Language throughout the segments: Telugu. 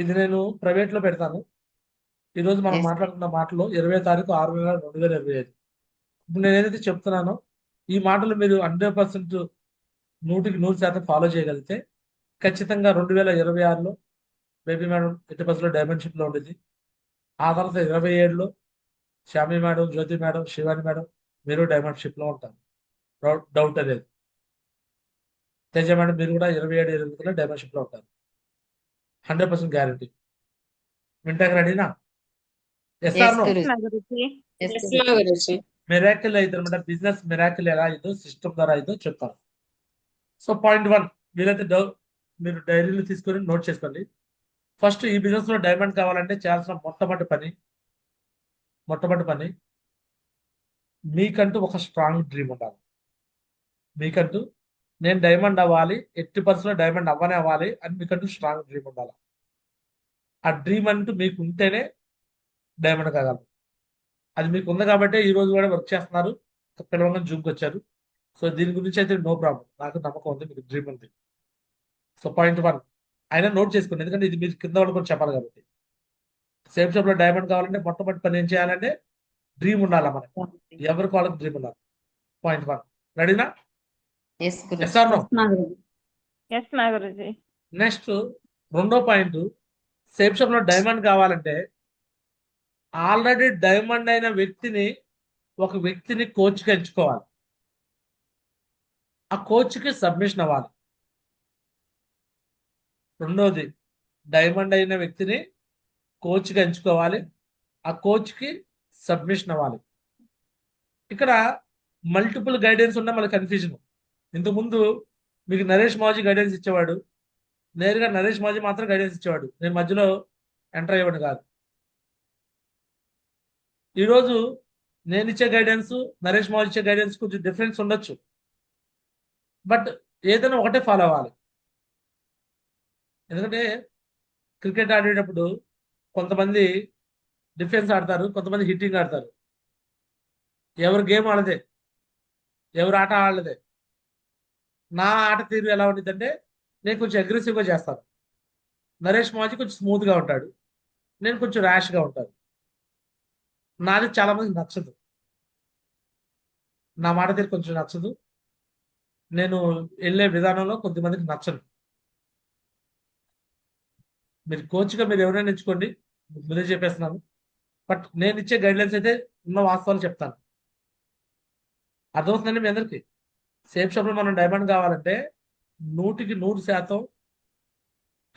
ఇది నేను ప్రైవేట్ లో పెడతాను. ఈ రోజు మనం ఎస్ మాట్లాడుకున్న మాటలు 20వ తారీఖు 6 నెల 2025. ఇప్పుడు నేను ఏదైతే చెప్తున్నానో ఈ మాటలు మీరు 100% 100% ఫాలో చేయగలిగితే ఖచ్చితంగా 2026లో బేబీ మేడం ఎట్టి బస్సులో డైమెన్షిప్ లో ఉండేది. ఆ తర్వాత 27లో Shyami madam, Jyothi madam, Shivani madam మీరు డైమెన్షిప్ లో ఉంటారు. డౌట్ అనేది. తేజ మేడం మీరు కూడా 27, 28లో డైమెన్షిప్ లో ఉంటారు. 100% గ్యారంటీ. వింటాక రెడీనా? Yes or yes no? Guruji. నా గురించి ఎస్ ఎస్ మా గురుజీ. గురించి మిరాకిల్ అయితే అనమాట. బిజినెస్ మిరాకిల్ ఎలా అయిందో, సిస్టమ్ ద్వారా అయిందో చెప్తాను. సో పాయింట్ 1, మీరైతే మీరు డైరీలు తీసుకొని నోట్ చేసుకోండి. ఫస్ట్ ఈ బిజినెస్ లో డైమండ్ కావాలంటే చేయాల్సిన మొట్టమొదటి పని మీకంటూ ఒక స్ట్రాంగ్ డ్రీమ్ ఉండాలి. మీకంటూ నేను డైమండ్ అవ్వాలి, ఎట్టి పరిస్థితుల్లో డైమండ్ అవ్వాలి అని మీకంటూ స్ట్రాంగ్ డ్రీమ్ ఉండాలి. ఆ డ్రీమ్ అంటూ మీకు ఉంటేనే డైమండ్ కాగలరు. అది మీకు ఉంది కాబట్టి ఈ రోజు కూడా వర్క్ చేస్తున్నారు, పిల్లలంగా జూమ్కి వచ్చారు. సో దీని గురించి అయితే నో ప్రాబ్లం, నాకు నమ్మకం ఉంది, మీకు డ్రీమ్ ఉంది. సో పాయింట్ 1 అయినా నోట్ చేసుకోండి, ఎందుకంటే ఇది మీరు కింద వాళ్ళు కూడా చెప్పాలి కాబట్టి. సేమ్ షాప్ లో డైమండ్ కావాలంటే మొట్టమొదటి పని ఏం చేయాలంటే డ్రీమ్ ఉండాలి మనకి. ఎవరికి వాళ్ళకి డ్రీమ్ ఉండాలి. పాయింట్ 1 రెడీనా? Yes yes Guruji. Or no? Yes మా గురించి ఎస్ మా గురించి నెక్స్ట్ రెండో పాయింట్, సేమ్ షాప్ లో డైమండ్ కావాలంటే ఆల్రెడీ డైమండ్ అయిన ఒక వ్యక్తిని కోచ్గా ఎంచుకోవాలి. ఆ కోచ్కి సబ్మిషన్ అవ్వాలి. రెండోది, డైమండ్ అయిన వ్యక్తిని కోచ్గా ఎంచుకోవాలి. ఆ కోచ్కి సబ్మిషన్ అవ్వాలి. ఇక్కడ మల్టిపుల్ గైడెన్స్ ఉన్న మనకి కన్ఫ్యూజన్. ఇంతకుముందు మీకు నరేష్ మాజీ గైడెన్స్ ఇచ్చేవాడు, నేరుగా నరేష్ మాజీ మాత్రం గైడెన్స్ ఇచ్చేవాడు, నేను మధ్యలో ఎంటర్ అయ్యేవాడు కాదు. ఈరోజు నేను ఇచ్చే గైడెన్స్, నరేష్ మాజీ ఇచ్చే గైడెన్స్ కొంచెం డిఫరెన్స్ ఉండొచ్చు, బట్ ఏదైనా ఒకటే ఫాలో అవ్వాలి. ఎందుకంటే క్రికెట్ ఆడేటప్పుడు కొంతమంది డిఫెన్స్ ఆడతారు, కొంతమంది హిట్టింగ్ ఆడతారు. ఎవరు గేమ్ ఆడదే, ఎవరు ఆట ఆడదే. నా ఆట తీరు ఎలా ఉంటుందంటే నేను కొంచెం అగ్రెసివ్గా చేస్తాను, నరేష్ మాజీ కొంచెం స్మూత్గా ఉంటాడు, నేను కొంచెం ర్యాష్గా ఉంటాను. నాది చాలా మందికి నచ్చదు, నా మాట తీరు కొంచెం నచ్చదు, నేను వెళ్ళే విధానంలో కొంతమందికి నచ్చదు. మీరు కోచ్గా మీరు ఎవరైనా ఎంచుకోండి, ముందే చెప్పేస్తున్నాను. బట్ నేను ఇచ్చే గైడ్లైన్స్ అయితే ఉన్న వాస్తవాలు చెప్తాను. అర్థమవుతుందండి మీ అందరికీ? సేఫ్ షాప్లో మనం డైమండ్ కావాలంటే 100%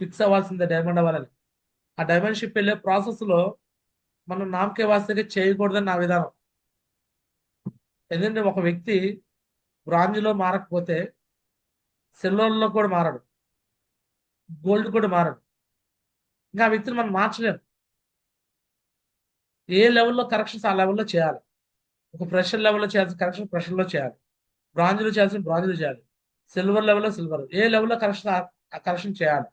ఫిక్స్ అవ్వాల్సిందే డైమండ్ అవ్వాలని. ఆ డైమండ్ షిప్ వెళ్ళే ప్రాసెస్లో మనం నామకే వాస్తేగా చేయకూడదని నా విధానం. ఎందుకంటే ఒక వ్యక్తి బ్రాంజ్లో మారకపోతే సిల్వర్లో కూడా మారడు, గోల్డ్ కూడా మారడు. ఇంకా ఆ వ్యక్తిని మనం మార్చలేము. ఏ లెవెల్లో కరెక్షన్స్ ఆ లెవెల్లో చేయాలి. ఒక ప్రెషర్ లెవెల్లో చేయాల్సిన కరెక్షన్ ప్రెషర్లో చేయాలి, బ్రాంజ్లో చేయాల్సిన బ్రాంజ్లో చేయాలి, సిల్వర్ లెవెల్లో సిల్వర్, ఏ లెవెల్లో కరెక్షన్ ఆ కరెక్షన్ చేయాలి.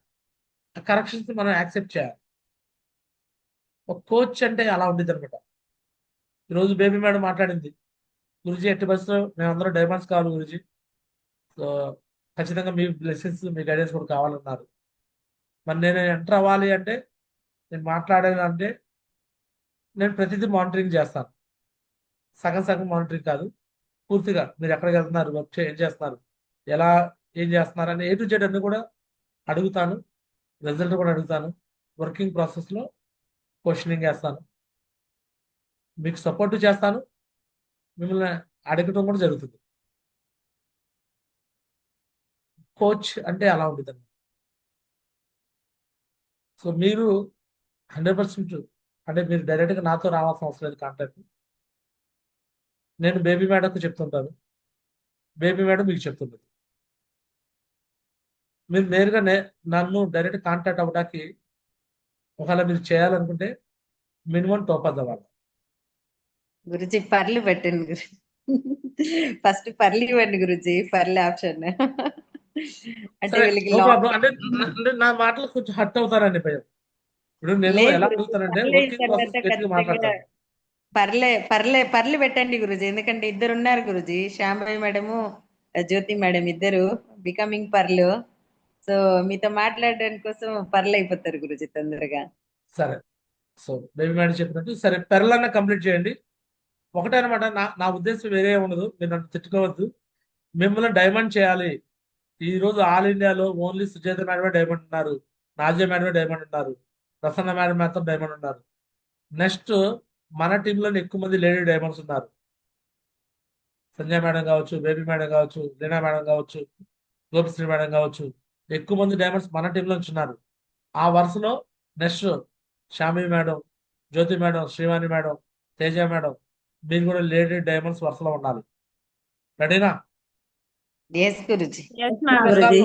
ఆ కరెక్షన్స్ మనం యాక్సెప్ట్ చేయాలి. ఒక కోచ్ అంటే అలా ఉండేది అనమాట. ఈరోజు బేబీ మేడం మాట్లాడింది, గురుజీ ఎట్టి బస్సులో మేమందరం డైమండ్స్ కావాలి గురుజీ, సో ఖచ్చితంగా మీ బ్లెస్సింగ్స్ మీ గైడెన్స్ కూడా కావాలన్నారు. మరి నేను ఎంటర్ అవ్వాలి అంటే, నేను మాట్లాడాలి అంటే నేను ప్రతిదీ మానిటరింగ్ చేస్తాను. సగం సగం మానిటరింగ్ కాదు, పూర్తిగా మీరు ఎక్కడికి వెళ్తున్నారు, వర్క్ ఏం చేస్తున్నారు, ఎలా ఏం చేస్తున్నారు అని A to Z అన్ని కూడా అడుగుతాను. రిజల్ట్ కూడా అడుగుతాను. వర్కింగ్ ప్రాసెస్లో క్వశ్చనింగ్ వేస్తాను, మీకు సపోర్ట్ చేస్తాను, మిమ్మల్ని అడగటం కూడా జరుగుతుంది. కోచ్ అంటే అలా ఉంటుంది. సో మీరు 100% అంటే మీరు డైరెక్ట్గా నాతో రావాల్సిన అవసరం లేదు కాంటాక్ట్. నేను బేబీ మేడంకు చెప్తుంటాను, బేబీ మేడం మీకు చెప్తుంటుంది. మీరు నేరుగా నన్ను డైరెక్ట్ కాంటాక్ట్ అవ్వడానికి ఒకవేళ మీరు చేయాలనుకుంటే మినిమం టోపర్ అవ్వాలి. గురుజీ పర్లు పెట్టండి గురు. ఫస్ట్ పర్లు ఇవ్వండి గురుజీ, పర్లు ఆప్షన్. అంటే సరే, వీళ్ళకి నో లాంగ్ ప్రాబ్లం. అంటే నా మాటలు కొంచెం హర్ట్ అవుతారండి భయం. ఇప్పుడు నేను లేదు ఎలా గురుజీ, అడుగుతానంటే పర్లు అయిన వర్కింగ్ తర్వాత ప్రాసెస్ గట్టిగా ఖచ్చితంగా మాట్లాడతాను. పర్లు పెట్టండి గురుజీ. ఎందుకంటే ఇద్దరు ఉన్నారు గురుజీ, శ్యాంబాయి మేడము జ్యోతి మేడం, ఇద్దరు బికమింగ్ పర్లు. సో మీతో మాట్లాడడానికి కోసం పర్లు అయిపోతారు గురుజీ తొందరగా. సరే. సో బేబీ మేడం చెప్పినట్టు సరే పెరలన్న కంప్లీట్ చేయండి. ఒకటే అనమాట, నా ఉద్దేశం వేరే ఉండదు, మీరు నన్ను తిట్టుకోవద్దు. మిమ్మల్ని డైమండ్ చేయాలి. ఈ రోజు ఆల్ ఇండియాలో ఓన్లీ సుజాత మేడమే డైమండ్ ఉన్నారు, నాజియా మేడమే డైమండ్ ఉన్నారు, ప్రసన్న మేడం మాత్రం డైమండ్ ఉన్నారు. నెక్స్ట్ మన టీంలోనే ఎక్కువ మంది లేడీ డైమండ్స్ ఉన్నారు. సంజయ్ మేడం కావచ్చు, బేబీ మేడం కావచ్చు, లీనా మేడం కావచ్చు, గోపిశ్రీ మేడం కావచ్చు, ఎక్కువ మంది డైమండ్స్ మన టీంలో నుంచి ఉన్నారు. ఆ వరుసలో next Shami madam, Jyothi madam, Srivani madam, Teja madam, మీరు కూడా లేడీ డైమండ్స్ వరుసలో ఉండాలి. రెడీనా? ఎస్ గురుజీ. ఎస్ మా గురుజీ. గురుజీ.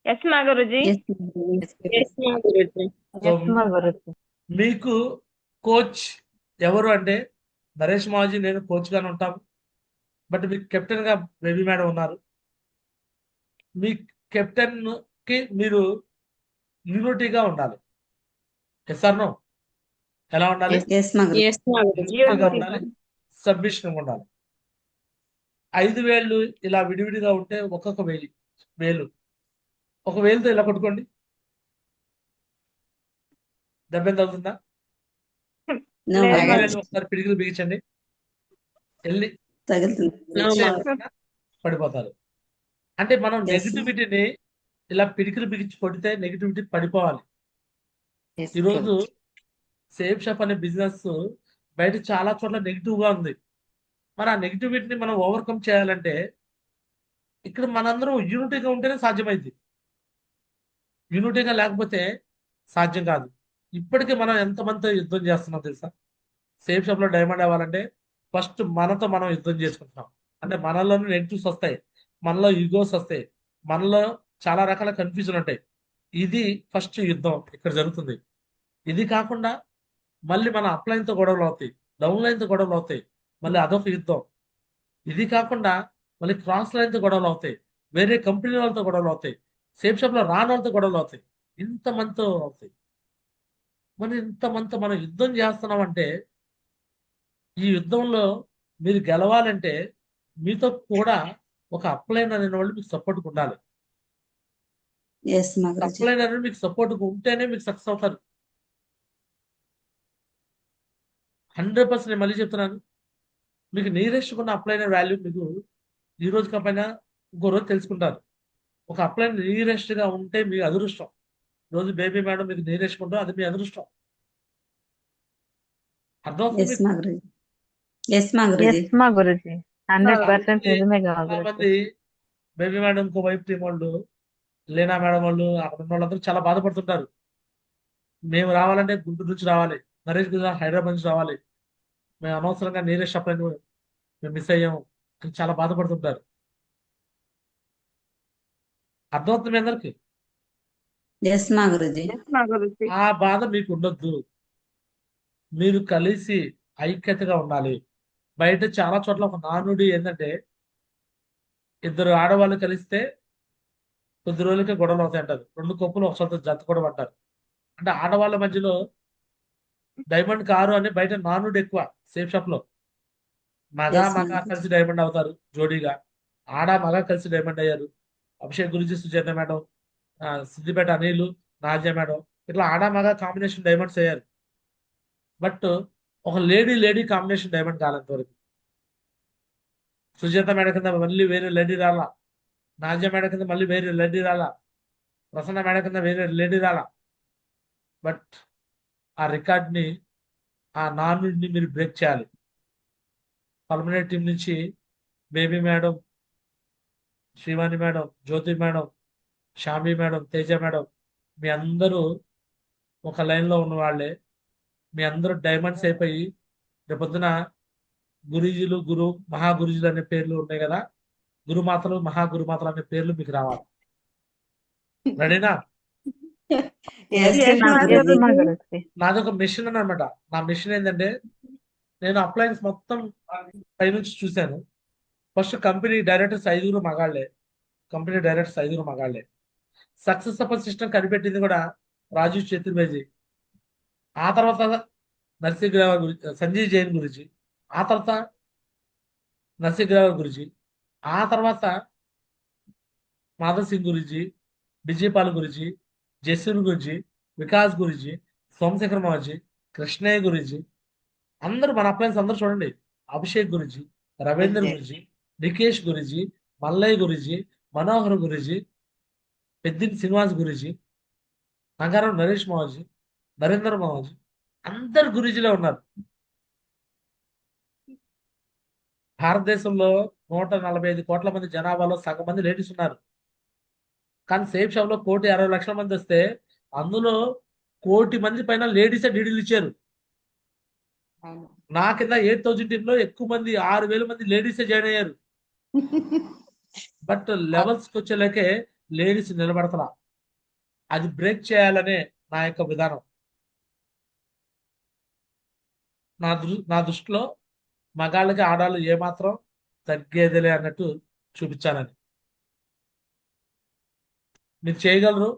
ఎస్ మా గురుజీ. Yes, గురూజీ. ఎస్ మా గురుజీ. సో ఎస్ మా గురుజీ. మీకు కోచ్ ఎవరు అంటే నరేష్ మాజీ, నేను కోచ్ గానే ఉంటాము. బట్ మీకు కెప్టెన్ గా బేబీ మేడం ఉన్నారు. మీ కెప్టెన్ కి మీరు యూనిటీగా ఉండాలి. Yes or no? ఎలా ఉండాలి? ఎస్ మా గురుజీ. ఎస్ మా గురుజీ. యూనిటీగా ఉండాలి, సబ్మిషన్ ఉండాలి. 5 వేళ్ళు ఇలా విడివిడిగా ఉంటే ఒక్కొక్క వేలు ఒక వేలుతో ఇలా కొట్టుకోండి. దెబ్బ ఎంత అవుతుందా? నో లేదు. 5 మా వేలు ఒకసారి పిడికిలు బిగించండి, వెళ్ళి తగులుతుంది. నో మా పడిపోతారు. అంటే మనం Yes. నెగిటివిటీని ఇలా పిడికిలు బిగించి కొడితే నెగిటివిటీ పడిపోవాలి. Yes, ఈరోజు గురూజీ. సేఫ్ షాప్ అనే బిజినెస్ బయట చాలా చోట్ల నెగిటివ్ గా ఉంది. మరి ఆ నెగిటివిటీని మనం ఓవర్కమ్ చేయాలంటే ఇక్కడ మనందరం యూనిటీగా ఉంటేనే సాధ్యమైంది. యూనిటీగా లేకపోతే సాధ్యం కాదు. ఇప్పటికే మనం ఎంతమందితో యుద్ధం చేస్తున్నాం తెలుసా? సేఫ్ షాప్ లో డైమండ్ అవ్వాలంటే ఫస్ట్ మనతో మనం యుద్ధం చేసుకుంటున్నాం. అంటే మనలోనే నెగిటివ్స్ వస్తాయి, మనలో ఈగోస్ వస్తాయి, మనలో చాలా రకాల కన్ఫ్యూజన్ ఉంటాయి. ఇది ఫస్ట్ యుద్ధం ఇక్కడ జరుగుతుంది. ఇది కాకుండా మళ్ళీ మన అప్లైన్ తో గొడవలు అవుతాయి, డౌన్ లైన్ తో గొడవలు అవుతాయి, మళ్ళీ అదొక యుద్ధం. ఇది కాకుండా మళ్ళీ క్రాస్ లైన్ తో గొడవలు అవుతాయి, వేరే కంపెనీ వాళ్ళతో గొడవలు అవుతాయి, సేఫ్ షాప్ లో రాని వాళ్ళతో గొడవలు అవుతాయి, ఇంతమందితో అవుతాయి. మరి ఇంతమందితో మనం యుద్ధం చేస్తున్నామంటే ఈ యుద్ధంలో మీరు గెలవాలంటే మీతో కూడా ఒక అప్లైన్ అనే వాళ్ళు మీకు సపోర్ట్ ఉండాలి. ఎస్ మా గురుజీ. అప్లైన్ అనేది మీకు సపోర్ట్ ఉంటేనే మీకు సక్సెస్ అవుతారు. 100% నేను మళ్ళీ చెప్తున్నాను, మీకు నీరెస్ట్ ఉన్న అప్లైన్ వాల్యూ మీకు ఈ రోజు కాకపోయినా ఇంకో రోజు తెలుసుకుంటారు. ఒక అప్లైన్ నీరెస్ట్ గా ఉంటే మీ అదృష్టం. రోజు బేబీ మేడం మీకు నీరెస్ట్ ఉంటే అది మీ అదృష్టం. అర్థమవుతుంది ఎస్ మీకు? మా గురుజీ. ఎస్ మా గురుజీ. ఎస్ మా గురుజీ. 100% చాలా నిజమే కదా చాలా గురుజీ. మంది బేబీ మేడం ఇంకో వైపు టీం వాళ్ళు, లీనా మేడం వాళ్ళు, అక్కడ ఉన్న వాళ్ళందరూ చాలా బాధపడుతుంటారు. మేము రావాలంటే గుంటూరు నుంచి రావాలి, నరేష్ గుజరాత్ హైదరాబాద్ నుంచి రావాలి, మేము అనవసరంగా నీరెస్ట్ అప్లైన్ మేము మిస్ అయ్యాము అని చాలా బాధపడుతుంటారు. అర్థమవుతుంది మీ అందరికి? ఎస్ మా గురుజీ. ఎస్ మా గురుజీ. ఆ బాధ మీకు ఉండొద్దు. మీరు కలిసి ఐక్యతగా ఉండాలి. బయట చాలా చోట్ల ఒక నానుడి ఏంటంటే ఇద్దరు ఆడవాళ్ళు కలిస్తే కొద్ది రోజులకే గొడవలు అవుతాయి అంటారు. 2 కప్పులు ఒక చోట జత కూడా పడ్డారు. అంటే ఆడవాళ్ళ మధ్యలో డైమండ్ కారు అని బయట నానుడి ఎక్కువ. సేఫ్ షాప్ లో మగ Yes, మగ ma'am. కలిసి డైమండ్ అవుతారు జోడీగా, ఆడ మగ కలిసి డైమండ్ అయ్యారు. అభిషేక్ గురించి సుజాత మేడం, సిద్దిపేట అనిల్, నాజియా మేడం, ఇట్లా ఆడ మగ కాంబినేషన్ డైమండ్స్ అయ్యారు. బట్ ఒక లేడీ లేడీ కాంబినేషన్ డైమండ్ కాలంత వరకు. సుజాత మేడం కింద మళ్ళీ వేరే లేడీ రాలా, నాజియా మేడం కింద మళ్ళీ వేరే లేడీ రాలా, ప్రసన్న మేడం కింద వేరే లేడీ రాలా. బట్ ఆ రికార్డ్ని, ఆ నానుడిని మీరు బ్రేక్ చేయాలి. పల్మనేట్ టీం నుంచి Baby madam, Srivani madam, Jyothi madam, Shami madam, Teja madam, మీ అందరూ ఒక లైన్లో ఉన్న వాళ్ళే. మీ అందరూ డైమండ్స్ అయిపోయి రేపొద్దున గురుజీలు, మహా గురుజీలు అనే పేర్లు ఉన్నాయి కదా, గురుమాతలు, మహా గురుమాతలు అనే పేర్లు మీకు రావాలి. రెడీనా? Yes, ఎస్ మా గురూజీ. గురుజీ. నాది ఒక మిషన్ అన్నమాట. నా మిషన్ ఏంటంటే నేను అప్లయన్స్ మొత్తం పైనుంచి చూశాను. ఫస్ట్ కంపెనీ డైరెక్టర్స్ 5 మగాళ్లే. కంపెనీ డైరెక్టర్స్ 5 మగాళ్లే. సక్సెస్ సపోర్ట్ సిస్టమ్ కనిపెట్టింది కూడా రాజీవ్ చతుర్వేది. ఆ తర్వాత నరసింహరావు గురించి, సంజయ్ జైన్ గురించి, ఆ తర్వాత నరసింహరావు గురించి, ఆ తర్వాత మాధవ్ సింగ్ గురించి, విజయపాల్ గురుజీ, జసూర్ గురుజీ, వికాస్ గురుజీ, సోమశేఖర్ మాజీ, కృష్ణయ్య గురుజీ, అందరూ మన అప్లయన్స్ అందరూ చూడండి. అభిషేక్ గురుజీ, రవీంద్ర ఓకే. గురుజీ, నికేష్ గురుజీ, మల్లయ్య గురుజీ, మనోహర్ గురుజీ, పెద్దిని శ్రీనివాస్ గురుజీ, నగరం నరేష్ మావజీ, నరేంద్ర మావజీ, అందరు గురుజీలో ఉన్నారు. భారతదేశంలో 145 కోట్ల మంది జనాభాలో సగం మంది లేడీస్ ఉన్నారు. కానీ సేఫ్ షాప్ లో 1,60,00,000 మంది వస్తే అందులో 1,00,00,000 మంది పైన లేడీసే డీడీలు ఇచ్చారు. అవును. నా కింద 8,000 టీమ్ లో ఎక్కువ మంది 6,000 మంది లేడీసే జాయిన్ అయ్యారు. బట్ లెవెల్స్ కి వచ్చేలాకే లేడీస్ నిలబడతలా. అది బ్రేక్ చేయాలనే నా యొక్క విధానం. నా దృష్టిలో మగాళ్ళకి ఆడాళ్ళు ఏమాత్రం తగ్గేదిలే అన్నట్టు చూపించాలని. మీరు చేయగలరు,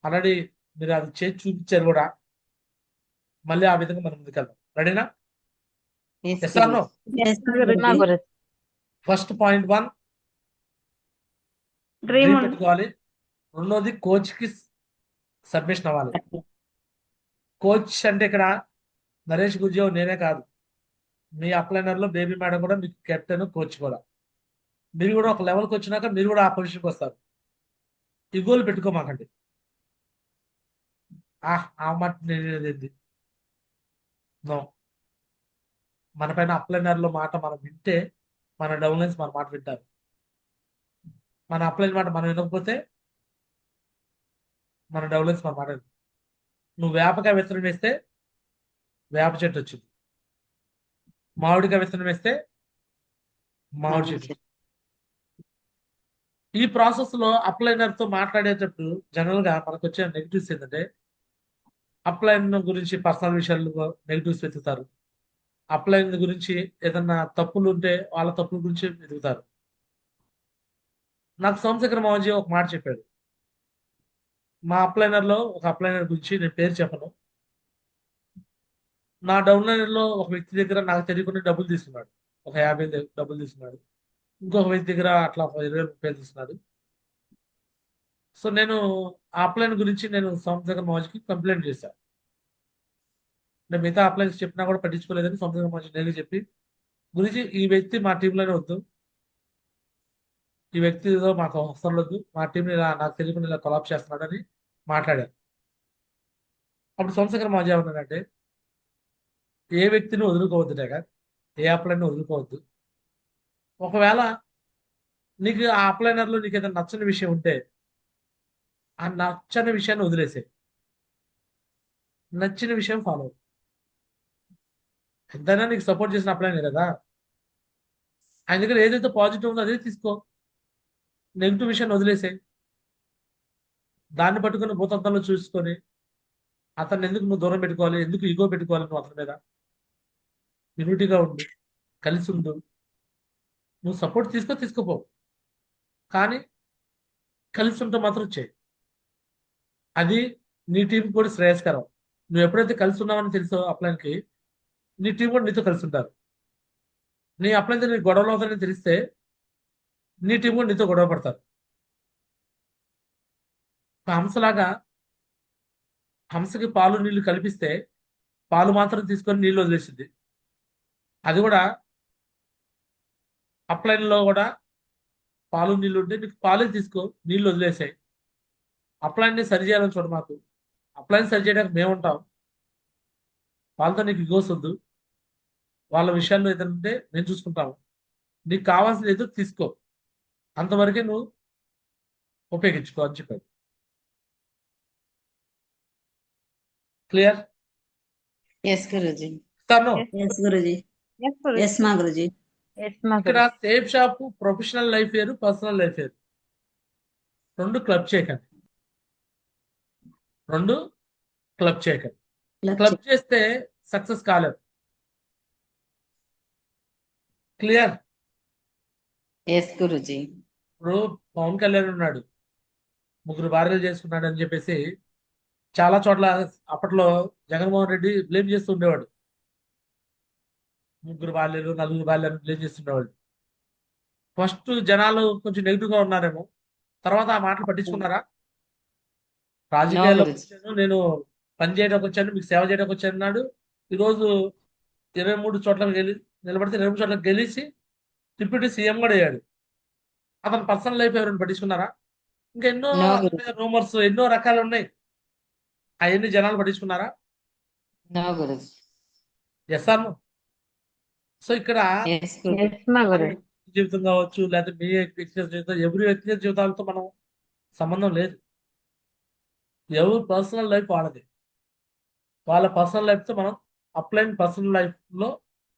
ఆల్రెడీ మీరు అది చేసి చూపించారు కూడా. మళ్ళీ ఆ విధంగా మనం ముందుకెళ్దాం. రెడీనా? Yes, yes or no? Yes, మా Guruji. Guruji. First point 1 dream dream పెట్టుకోవాలి. రెండోది కోచ్ కి సబ్మిషన్ అవ్వాలి. కోచ్ అంటే ఇక్కడ నరేష్ గురుజీ నేనే కాదు, మీ అప్లైనర్ లో బేబీ మేడం కూడా మీకు కెప్టెన్, కోచ్ కూడా. మీరు కూడా ఒక లెవెల్కి వచ్చినాక మీరు కూడా ఆ పొజిషన్కి వస్తారు. ఈ గోల్ పెట్టుకోమాకండి. ఆ మాట నేనేది నో. మన పైన అప్లైనర్ లో మాట మనం వింటే మన డౌన్లైన్స్ మన మాట వింటారు. మన అప్లైన్ మాట మనం వినకపోతే మన డౌన్లైన్స్ మన మాట వినరు. నువ్వు వేపకాయ విత్తనం వేస్తే వేప చెట్టు వచ్చింది, మామిడికాయ విత్తనం వేస్తే మామిడి చెట్టు వచ్చింది. ఈ ప్రాసెస్ లో అప్లైనర్ తో మాట్లాడేటప్పుడు జనరల్ గా మనకు వచ్చే నెగిటివ్స్ ఏంటంటే, అప్లైన్ గురించి పర్సనల్ విషయాలు నెగిటివ్స్ వెతుకుతారు. అప్లైన్ గురించి ఏదన్నా తప్పులు ఉంటే వాళ్ళ తప్పుల గురించి వెతుకుతారు. నాకు సోమశేఖర్ మావజీ ఒక మాట చెప్పాడు. మా అప్లైనర్ లో ఒక అప్లైనర్ గురించి నేను పేరు చెప్పను. నా డౌన్లైనర్ లో ఒక వ్యక్తి దగ్గర నాకు తెలియకుండా డబ్బులు తీసుకున్నాడు. ఒక 50 డబ్బులు తీసుకున్నాడు. ఇంకొక వ్యక్తి దగ్గర అట్లా ఒక 20,000 తీసుకున్నాడు. సో నేను ఆ అప్లైన్ గురించి నేను సోమశేఖర్ మావజీకి కంప్లైంట్ చేశాను. నేను మిగతా అప్లైన్స్ చెప్పినా కూడా పట్టించుకోలేదని సొంతంగా మంచి నేను చెప్పి, గురించి ఈ వ్యక్తి మా టీంలోనే వద్దు, ఈ వ్యక్తితో మాకు అవసరం వద్దు, మా టీంని ఇలా నాకు తెలియకుండా ఇలా కొలాప్ చేస్తున్నాడని మాట్లాడారు. అప్పుడు సోమశేఖర్ మాజీ ఏమన్నాడంటే, ఏ వ్యక్తిని వదులుకోవద్దు డేగా, ఏ అప్లైన్ వదులుకోవద్దు. ఒకవేళ నీకు ఆ అప్లైనర్ లో నీకు ఏదైనా నచ్చని విషయం ఉంటే ఆ నచ్చని విషయాన్ని వదిలేసే, నచ్చిన విషయం ఫాలో. ఎంతైనా నీకు సపోర్ట్ చేసిన అప్లైనే కదా, ఆయన దగ్గర ఏదైతే పాజిటివ్ ఉందో అదే తీసుకో, నెగిటివ్ విషయాన్ని వదిలేసే. దాన్ని పట్టుకుని భూతత్వంలో చూసుకొని అతన్ని ఎందుకు నువ్వు దూరం పెట్టుకోవాలి, ఎందుకు ఈగో పెట్టుకోవాలి నువ్వు అతని మీద. యూనిటీగా ఉండు, కలిసి ఉండు. నువ్వు సపోర్ట్ తీసుకోపో, కానీ కలిసి ఉంటే మాత్రం చేయి. అది నీ టీం కూడా శ్రేయస్కరం. నువ్వు ఎప్పుడైతే కలిసి ఉన్నావని తెలుసో అప్లైన్కి, నీ టీం కూడా నీతో కలిసి ఉంటారు. నీ అప్లైన్తో నీ గొడవలు అవుతాయని తెలిస్తే నీ టీం కూడా నీతో గొడవ పడతారు. హంసలాగా హంసకి పాలు నీళ్లు కల్పిస్తే పాలు మాత్రం తీసుకొని నీళ్ళు వదిలేసింది. అది కూడా అప్లైన్ లో కూడా పాలు నీళ్ళు ఉంటే నీకు పాలే తీసుకో, నీళ్ళు వదిలేసాయి. అప్లైన్ ని సరి చేయాలని చూడ మాకు. అప్లైన్ సరి చేయడానికి మేము ఉంటాం. వాళ్ళతో నీకు ఇగోస్ వద్దు, వాళ్ళ విషయాల్లో ఏదైనా ఉంటే మేము చూసుకుంటాము. నీకు కావాల్సిన ఏదో తీసుకో, అంతవరకే నువ్వు ఉపయోగించుకో అని చెప్పాడు. క్లియర్? Yes, Guruji. తను Yes, Guruji. Yes Guruji. Yes, ma Guruji. Yes మా ఇక్కడ Guruji. Safe Shop professional life వేరు, పర్సనల్ లైఫ్ వేరు. రెండు క్లబ్ చేయకండి. క్లబ్ చేస్తే సక్సెస్ కాలేదు. క్లియర్? Yes, Guruji. ఇప్పుడు పవన్ కళ్యాణ్ ఉన్నాడు, 3 భార్యలు చేసుకున్నాడు అని చెప్పేసి చాలా చోట్ల అప్పట్లో జగన్మోహన్ రెడ్డి బ్లేమ్ చేస్తూ ఉండేవాడు. 3 భార్యలు 4 భార్యలు బ్లేమ్ చేస్తుండేవాడు. ఫస్ట్ జనాలు కొంచెం నెగిటివ్ గా ఉన్నారేమో, తర్వాత ఆ మాటలు పట్టించుకున్నారా? రాజకీయాల్లోకి గురుజీ. వచ్చాను, నేను పని చేయడానికి వచ్చాను, మీకు సేవ చేయడానికి వచ్చాను అన్నాడు. ఈరోజు 23 చోట్ల నిలబడితే 23 చోట్ల గెలిచి డిప్యూటీ సీఎం కూడా అయ్యాడు. అతని పర్సనల్ లైఫ్ ఎవరైనా పట్టించుకున్నారా? ఇంకా ఎన్నో నో అతని గురుజీ. మీద రూమర్స్ ఎన్నో రకాలు ఉన్నాయి. అవన్నీ జనాలు పట్టించుకున్నారా? నో గురుజీ. ఎస్ అను. సో ఇక్కడ ఎస్ గురుజీ. ఎస్ మా మన గురుజీ. వ్యక్తి జీవితం కావచ్చు, లేకపోతే మీ వ్యక్తిగత జీవితం, ఎవరి వ్యక్తిగత జీవితాలతో మనం సంబంధం లేదు. ఎవరి పర్సనల్ లైఫ్ వాళ్ళది. వాళ్ళ పర్సనల్ లైఫ్ తో మనం అప్లైన్ పర్సనల్ లైఫ్ లో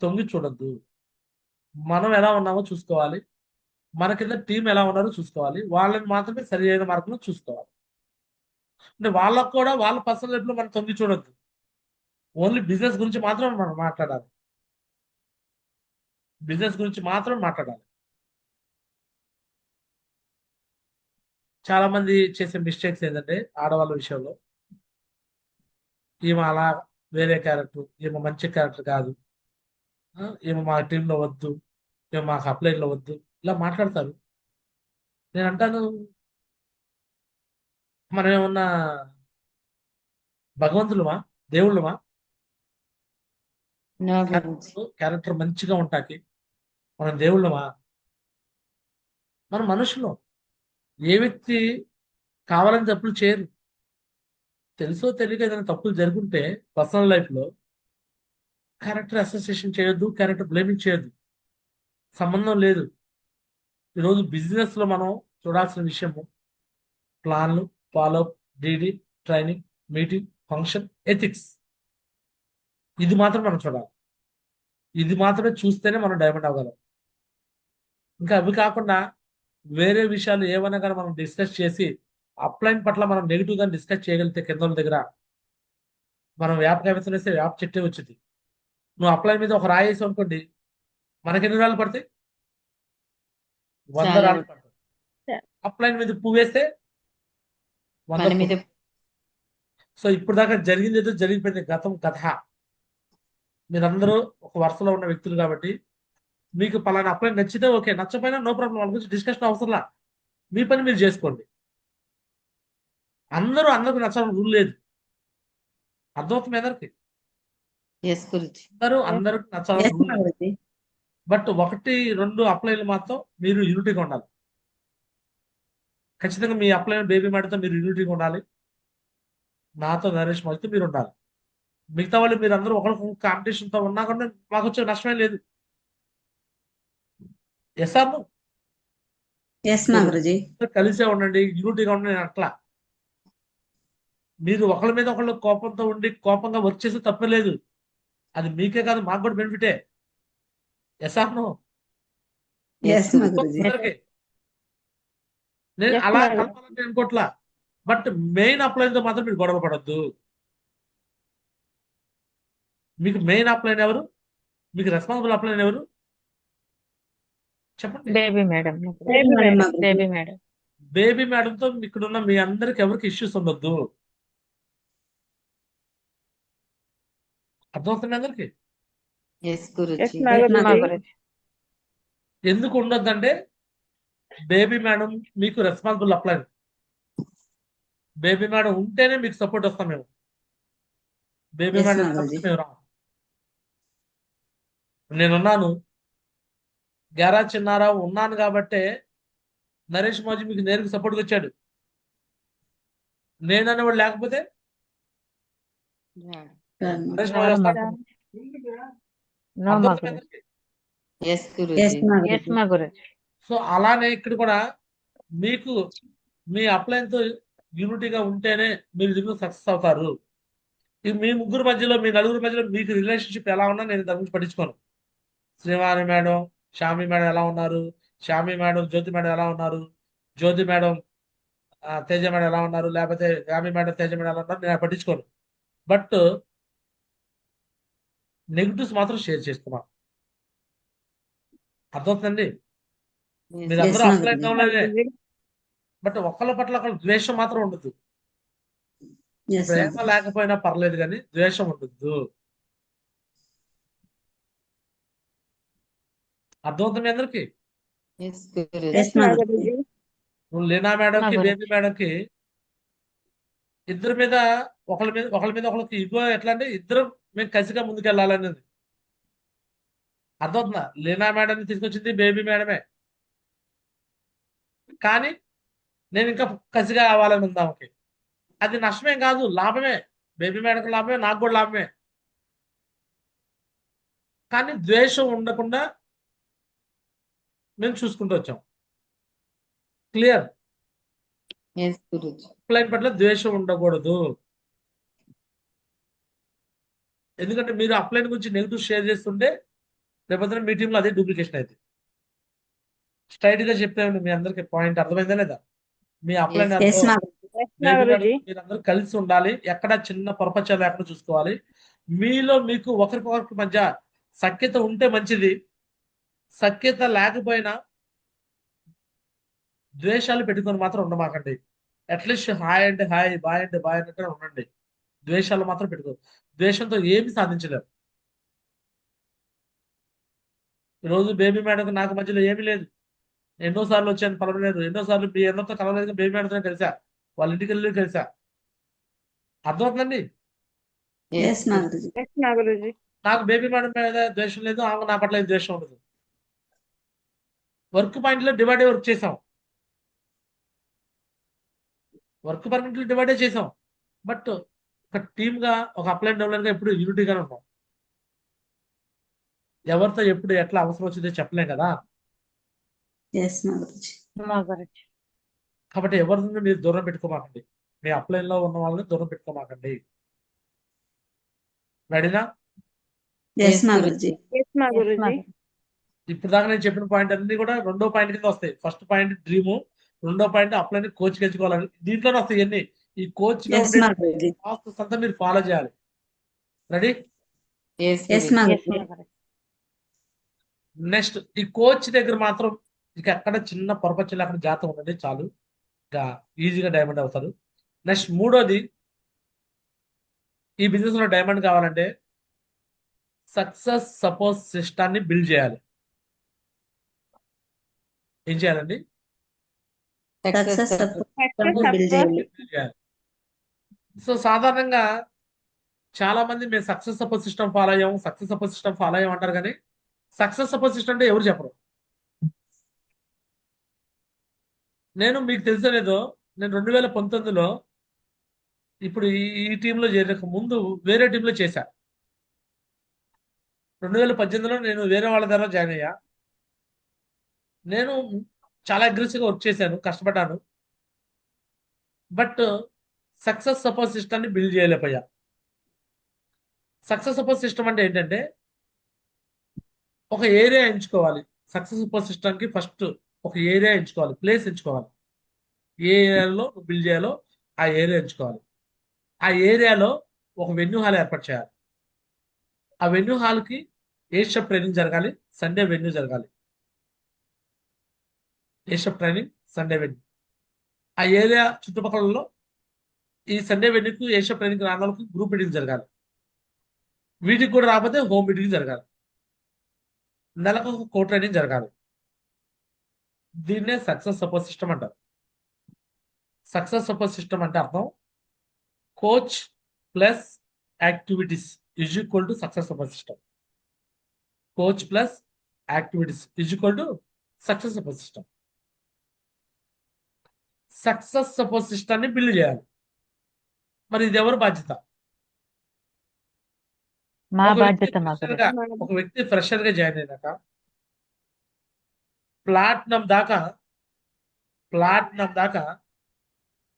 తొంగి చూడొద్దు. మనం ఎలా ఉన్నామో చూసుకోవాలి, మన కింద టీం ఎలా ఉన్నారో చూసుకోవాలి, వాళ్ళని మాత్రమే సరి అయిన మార్గంలో చూసుకోవాలి. అంటే వాళ్ళకు కూడా వాళ్ళ పర్సనల్ లైఫ్ లో మనం తొంగి చూడొద్దు. ఓన్లీ బిజినెస్ గురించి మాత్రం మనం మాట్లాడాలి. బిజినెస్ గురించి మాత్రం మాట్లాడాలి. చాలా మంది చేసే మిస్టేక్స్ ఏంటంటే ఆడవాళ్ళ విషయంలో, ఈమె అలా వేరే క్యారెక్టర్, ఈమె మంచి క్యారెక్టర్ కాదు, ఈమె మా టీంలో వద్దు, ఈమె మాకు అప్లైన్లో వద్దు, ఇలా మాట్లాడతారు. నేను అంటాను, మనం ఏమన్నా భగవంతులమా, దేవుళ్ళమా? నో గురుజీ. క్యారెక్టర్ మంచిగా ఉంటాకి మనం దేవుళ్ళమా? మన మనుషులు. ఏ వ్యక్తి కావాలని తప్పులు చేయరు. తెలుసో తెలియక ఏదైనా తప్పులు జరుగుంటే పర్సనల్ లైఫ్ లో క్యారెక్టర్ అసోసియేషన్ చేయొద్దు, క్యారెక్టర్ బ్లేమింగ్ చేయొద్దు. సంబంధం లేదు. ఈరోజు బిజినెస్ లో మనం చూడాల్సిన విషయము ప్లాన్లు, follow up, DD, training, meeting, function, ethics. ఇది మాత్రం మనం చూడాలి. ఇది మాత్రమే చూస్తేనే మనం డైమండ్ అవ్వగలం. ఇంకా అవి కాకుండా వేరే విషయాలు ఏమైనా కానీ మనం డిస్కస్ చేసి అప్లైన్ పట్ల మనం నెగిటివ్ గా డిస్కస్ చేయగలిగితే కింద వాళ్ళ దగ్గర మనం వేప కవిత వేస్తే వేప చెట్టే వచ్చింది. నువ్వు అప్లైన్ మీద ఒక రాయి వేసావు అనుకోండి, మనకి ఎన్ని రాళ్ళు పడతాయి? 100 చాలా రాళ్ళు పడతాయి. అప్లైన్ మీద పువ్వు వేస్తే 100 మన మీద పువ్వులు. సో ఇప్పుడు దాకా జరిగింది ఏదో జరిగిపోయింది, గతం కథ. మీరందరూ ఒక వరుసలో ఉన్న వ్యక్తులు కాబట్టి మీకు పలానా అప్లైన్ నచ్చితే ఓకే, నచ్చపోయినా నో ప్రాబ్లం, వాళ్ళ గురించి డిస్కషన్ అవసరంలా. మీ పని మీరు చేసుకోండి. అందరికి నచ్చాలని రూల్ లేదు. అర్థమవుతుంది అందరికి? ఎస్ గురుజీ. అందరికి నచ్చాలని ఎస్ రూల్ లేదు. గురుజీ. బట్ 1-2 అప్లైన్లు మాత్రం మీరు యూనిటీగా ఉండాలి. ఖచ్చితంగా మీ అప్లైన్ బేబీ మేడతో మీరు యూనిటీగా ఉండాలి. నాతో నరేష్ మధ్యతో మీరు ఉండాలి. మిగతా వాళ్ళు మీరు అందరూ ఒకరికి కాంపిటీషన్ తో ఉన్నా కూడా మాకు వచ్చే నష్టమే లేదు. ఎస్ అను. ఎస్ మా గురుజీ. కలిసే ఉండండి, యూనిటీగా ఉండండి. నేను అట్లా మీరు ఒకళ్ళ మీద ఒకళ్ళు కోపంతో ఉండి కోపంగా వర్క్ చేస్తే తప్పే లేదు. అది మీకే కాదు, మాకు కూడా బెనిఫిటే. ఎస్ అను. ఎస్ మా గురుజీ. నేను Yes, అలా madam. కలపాలని అనుకోవట్లా. బట్ మెయిన్ అప్లైన్ తో మాత్రం మీరు గొడవ పడద్దు. మీకు మెయిన్ అప్లైన్ ఎవరు? మీకు రెస్పాన్సిబుల్ అప్లైన్ ఎవరు? చెప్పండి. Baby madam. Baby madam మా గురుజీ. బేబీ మేడం. బేబీ మేడంతో ఇక్కడ ఉన్న మీ అందరికి ఎవరికి ఇష్యూస్ ఉండొద్దు. అర్థమవుతుంది అందరికి? ఎస్ గురుజీ. ఎస్ మా గురుజీ. ఎందుకు ఉండొద్దంటే బేబీ మేడం మీకు రెస్పాన్సిబుల్ అప్లైన్. బేబీ మేడం ఉంటేనే మీకు సపోర్ట్ వస్తాం మేము. Baby Yes, madam ma'am. లేకపోతే మేము రాము. నేనున్నాను, గ్యారా చిన్నారావు ఉన్నాను కాబట్టే నరేష్ మోజీ మీకు నేరుగా సపోర్ట్గా వచ్చాడు. నేననేవాడు లేకపోతే నరేష్ మోజీ వస్తాడు. నో మా అర్థమవుతుందా గురుజీ. అందరికీ? ఎస్ గురుజీ. ఎస్ మా గురుజీ. సో అలానే ఇక్కడ కూడా మీకు మీ అప్లైన్ తో యూనిటీగా ఉంటేనే మీరు దీనిలో సక్సెస్ అవుతారు. ఇది మీ ముగ్గురు మధ్యలో, మీ నలుగురు మధ్యలో మీకు రిలేషన్షిప్ ఎలా ఉన్నా నేను దాని గురించి పట్టించుకోను. శ్రీవాణి మేడం, షామి మేడం ఎలా ఉన్నారు, షామి మేడం జ్యోతి మేడం ఎలా ఉన్నారు, జ్యోతి మేడం తేజ మేడం ఎలా ఉన్నారు, లేకపోతే యామి మేడం తేజ మేడం ఎలా ఉన్నారు, నేను పట్టించుకోను. బట్ నెగిటివ్స్ మాత్రం షేర్ చేస్తున్నాను. అర్థమవుతుందండి? మీరందరూ Yes, అప్లైన్ ma'am. కావాలనే, బట్ ఒకళ్ళ పట్ల ఒకళ్ళ ద్వేషం మాత్రం ఉండదు. Yes, ప్రేమ ma'am. లేకపోయినా పర్లేదు కానీ ద్వేషం ఉండద్దు. అర్థమవుతుంది అందరికి? Yes, గురుజీ. ఎస్ మా గురుజీ. నువ్వు లీనా మేడంకి, మా బేబీ మేడంకి ఇద్దరి మీద ఒకళ్ళకి ఇగో ఎట్లా అంటే ఇద్దరు మేము కలిసిగా ముందుకెళ్ళాలనేది అర్థమవుతుందా? లీనా మేడం తీసుకొచ్చింది బేబీ మేడమే, కానీ నేను ఇంకా కసిగా అవ్వాలని ఉంది ఆమెకి. అది నష్టమేం కాదు, లాభమే. బేబీ మేడకు లాభమే, నాకు కూడా లాభమే. కానీ ద్వేషం ఉండకుండా మేము చూసుకుంటూ వచ్చాం. క్లియర్? ఎస్ గురుజీ. అప్లైన్ పట్ల ద్వేషం ఉండకూడదు. ఎందుకంటే మీరు అప్లైన్ గురించి నెగిటివ్ షేర్ చేస్తుంటే రేపొద్దున మీ టీంలో అదే డూప్లికేషన్ అయితే. స్ట్రైట్ గా చెప్పాను మీ అందరికి, పాయింట్ అర్థమైందా లేదా? మీ అప్లైన్ Yes, ఎస్ మా గురూజీ. మీరందరూ కలిసి ఉండాలి, ఎక్కడ చిన్న పొరపచ్చాలు లేకుండా చూసుకోవాలి. మీలో మీకు ఒకరికొకరికి మధ్య సఖ్యత ఉంటే మంచిది. సఖ్యత లేకపోయినా ద్వేషాలు పెట్టుకొని మాత్రం ఉండమాకండి. అట్లీస్ట్ హాయ్ అంటే హాయ్, బాయ్ అంటే బాయ్ అంటే ఉండండి. ద్వేషాలు మాత్రం పెట్టుకో. ద్వేషంతో ఏమి సాధించలేరు. ఈరోజు బేబీ మేడం నాకు మధ్యలో ఏమీ లేదు. ఎన్నోసార్లు వచ్చాను, కలవలేదు. ఎన్నోసార్లు మీ ఎన్నోతో కలవలేదు, బేబీ మేడంతో కలిసా, వాళ్ళ ఇంటికి వెళ్ళి కలిసా. అర్థమవుతుందండి? ఎస్ ఎస్ మా గురూజీ. నాకు బేబీ మేడం మీద ద్వేషం లేదు, ఆమె నా పట్ల ద్వేషం ఉండదు. వర్క్ పాయింట్ లో డివైడ్ వర్క్ చేసాం, వర్క్ పర్మనెంట్ లో డివైడే చేసాం. బట్ ఒక టీమ్ గా, ఒక అప్లైన్ డెవలపర్ గా ఎప్పుడు యూనిటీగానే ఉన్నాం. ఎవరితో ఎప్పుడు ఎట్లా అవసరం వచ్చిందో చెప్పలేం కదా. ఎస్ మా గురుజీ. మా గురుజీ. కాబట్టి ఎవరి నుండి మీరు దూరం పెట్టుకోమాకండి. మీ అప్లైన్ లో ఉన్న వాళ్ళని దూరం పెట్టుకోమాకండి. రెడీనా? ఎస్ మా గురుజీ. ఎస్ మా Yes, మా గురూజీ. గురూజీ. ఇప్పుడు దాకా నేను చెప్పిన పాయింట్ అన్ని కూడా రెండో పాయింట్ కింద వస్తాయి. ఫస్ట్ పాయింట్ డ్రీము, రెండో పాయింట్ అప్లైన్ కోచ్ గెలుచుకోవాలని, దీంట్లోనే వస్తాయి ఇవన్నీ. ఈ కోచ్ ఎస్ మా గురూజీ. ప్రాసెస్ అంతా మీరు ఫాలో చేయాలి. రెడీ? ఎస్ ఎస్ మా Yes, గురూజీ. మా గురూజీ. నెక్స్ట్ ఈ కోచ్ దగ్గర మాత్రం ఇక ఎక్కడ చిన్న పొరపచ్చు లేకుండా జాగ్రత్త ఉండండి, చాలు. ఇంకా ఈజీగా డైమండ్ అవుతారు. నెక్స్ట్ మూడోది, ఈ బిజినెస్ లో డైమండ్ కావాలంటే సక్సెస్ సపోజ్ సిస్టాన్ని బిల్డ్ చేయాలి. ఏం చేయాలండి? సక్సెస్ సక్సెస్ చేయాలి. బిల్డ్ చేయాలి. సో సాధారణంగా చాలా మంది మేము సక్సెస్ సపోజ్ సిస్టమ్ ఫాలో అయ్యాం, సక్సెస్ సపోజ్ సిస్టమ్ ఫాలో అయ్యాం అంటారు, కానీ సక్సెస్ సపోజ్ సిస్టమ్ అంటే ఎవరు చెప్పరు. నేను మీకు తెలుసలేదో, నేను 2019లో ఇప్పుడు ఈ టీంలో చేరక ముందు వేరే టీంలో చేశా. 2018లో నేను వేరే వాళ్ళ ద్వారా జాయిన్ అయ్యా. నేను చాలా అగ్రెసివ్గా వర్క్ చేశాను, కష్టపడ్డాను. బట్ సక్సెస్ సపోజ్ సిస్టమ్ని బిల్డ్ చేయలేకపోయా. సక్సెస్ సపోజ్ సిస్టమ్ అంటే ఏంటంటే ఒక ఏరియా ఎంచుకోవాలి. సక్సెస్ సపోజ్ సిస్టమ్కి ఫస్ట్ ఒక ఏరియా ఎంచుకోవాలి, ప్లేస్ ఎంచుకోవాలి. ఏ ఏరియాలో బిల్డ్ చేయాలో ఆ ఏరియా ఎంచుకోవాలి. ఆ ఏరియాలో ఒక వెన్యూ హాల్ ఏర్పాటు చేయాలి. ఆ వెన్యూ హాల్కి ఏ షిఫ్ట్ ట్రైనింగ్ జరగాలి, సండే వెన్యూ జరగాలి. ఏ షిఫ్ట్ ట్రైనింగ్, సండే వెన్యూ. ఆ ఏరియా చుట్టుపక్కలలో ఈ సండే వెన్యూకి ఏ షిఫ్ట్ ట్రైనింగ్ రాని వాళ్ళకి గ్రూప్ మీటింగ్ జరగాలి. వీటికి కూడా రాకపోతే హోమ్ మీటింగ్ జరగాలి. నెలకు ఒక కో ట్రైనింగ్ జరగాలి. దీన్నే సక్సెస్ సపోర్ట్ సిస్టమ్ అంటారు. సక్సెస్ సపోర్ట్ సిస్టమ్ అంటే అర్థం coach plus activities is equal to success support system. Coach plus activities is equal to success support system. Success support సిస్టమ్ని బిల్డ్ చేయాలి. మరి ఇది ఎవరి బాధ్యత? మా ఒక వ్యక్తి బాధ్యత మా fresher గురూజీ. గా ఒక వ్యక్తి ఫ్రెషర్ గా జాయిన్ అయినాక ప్లాటినం దాకా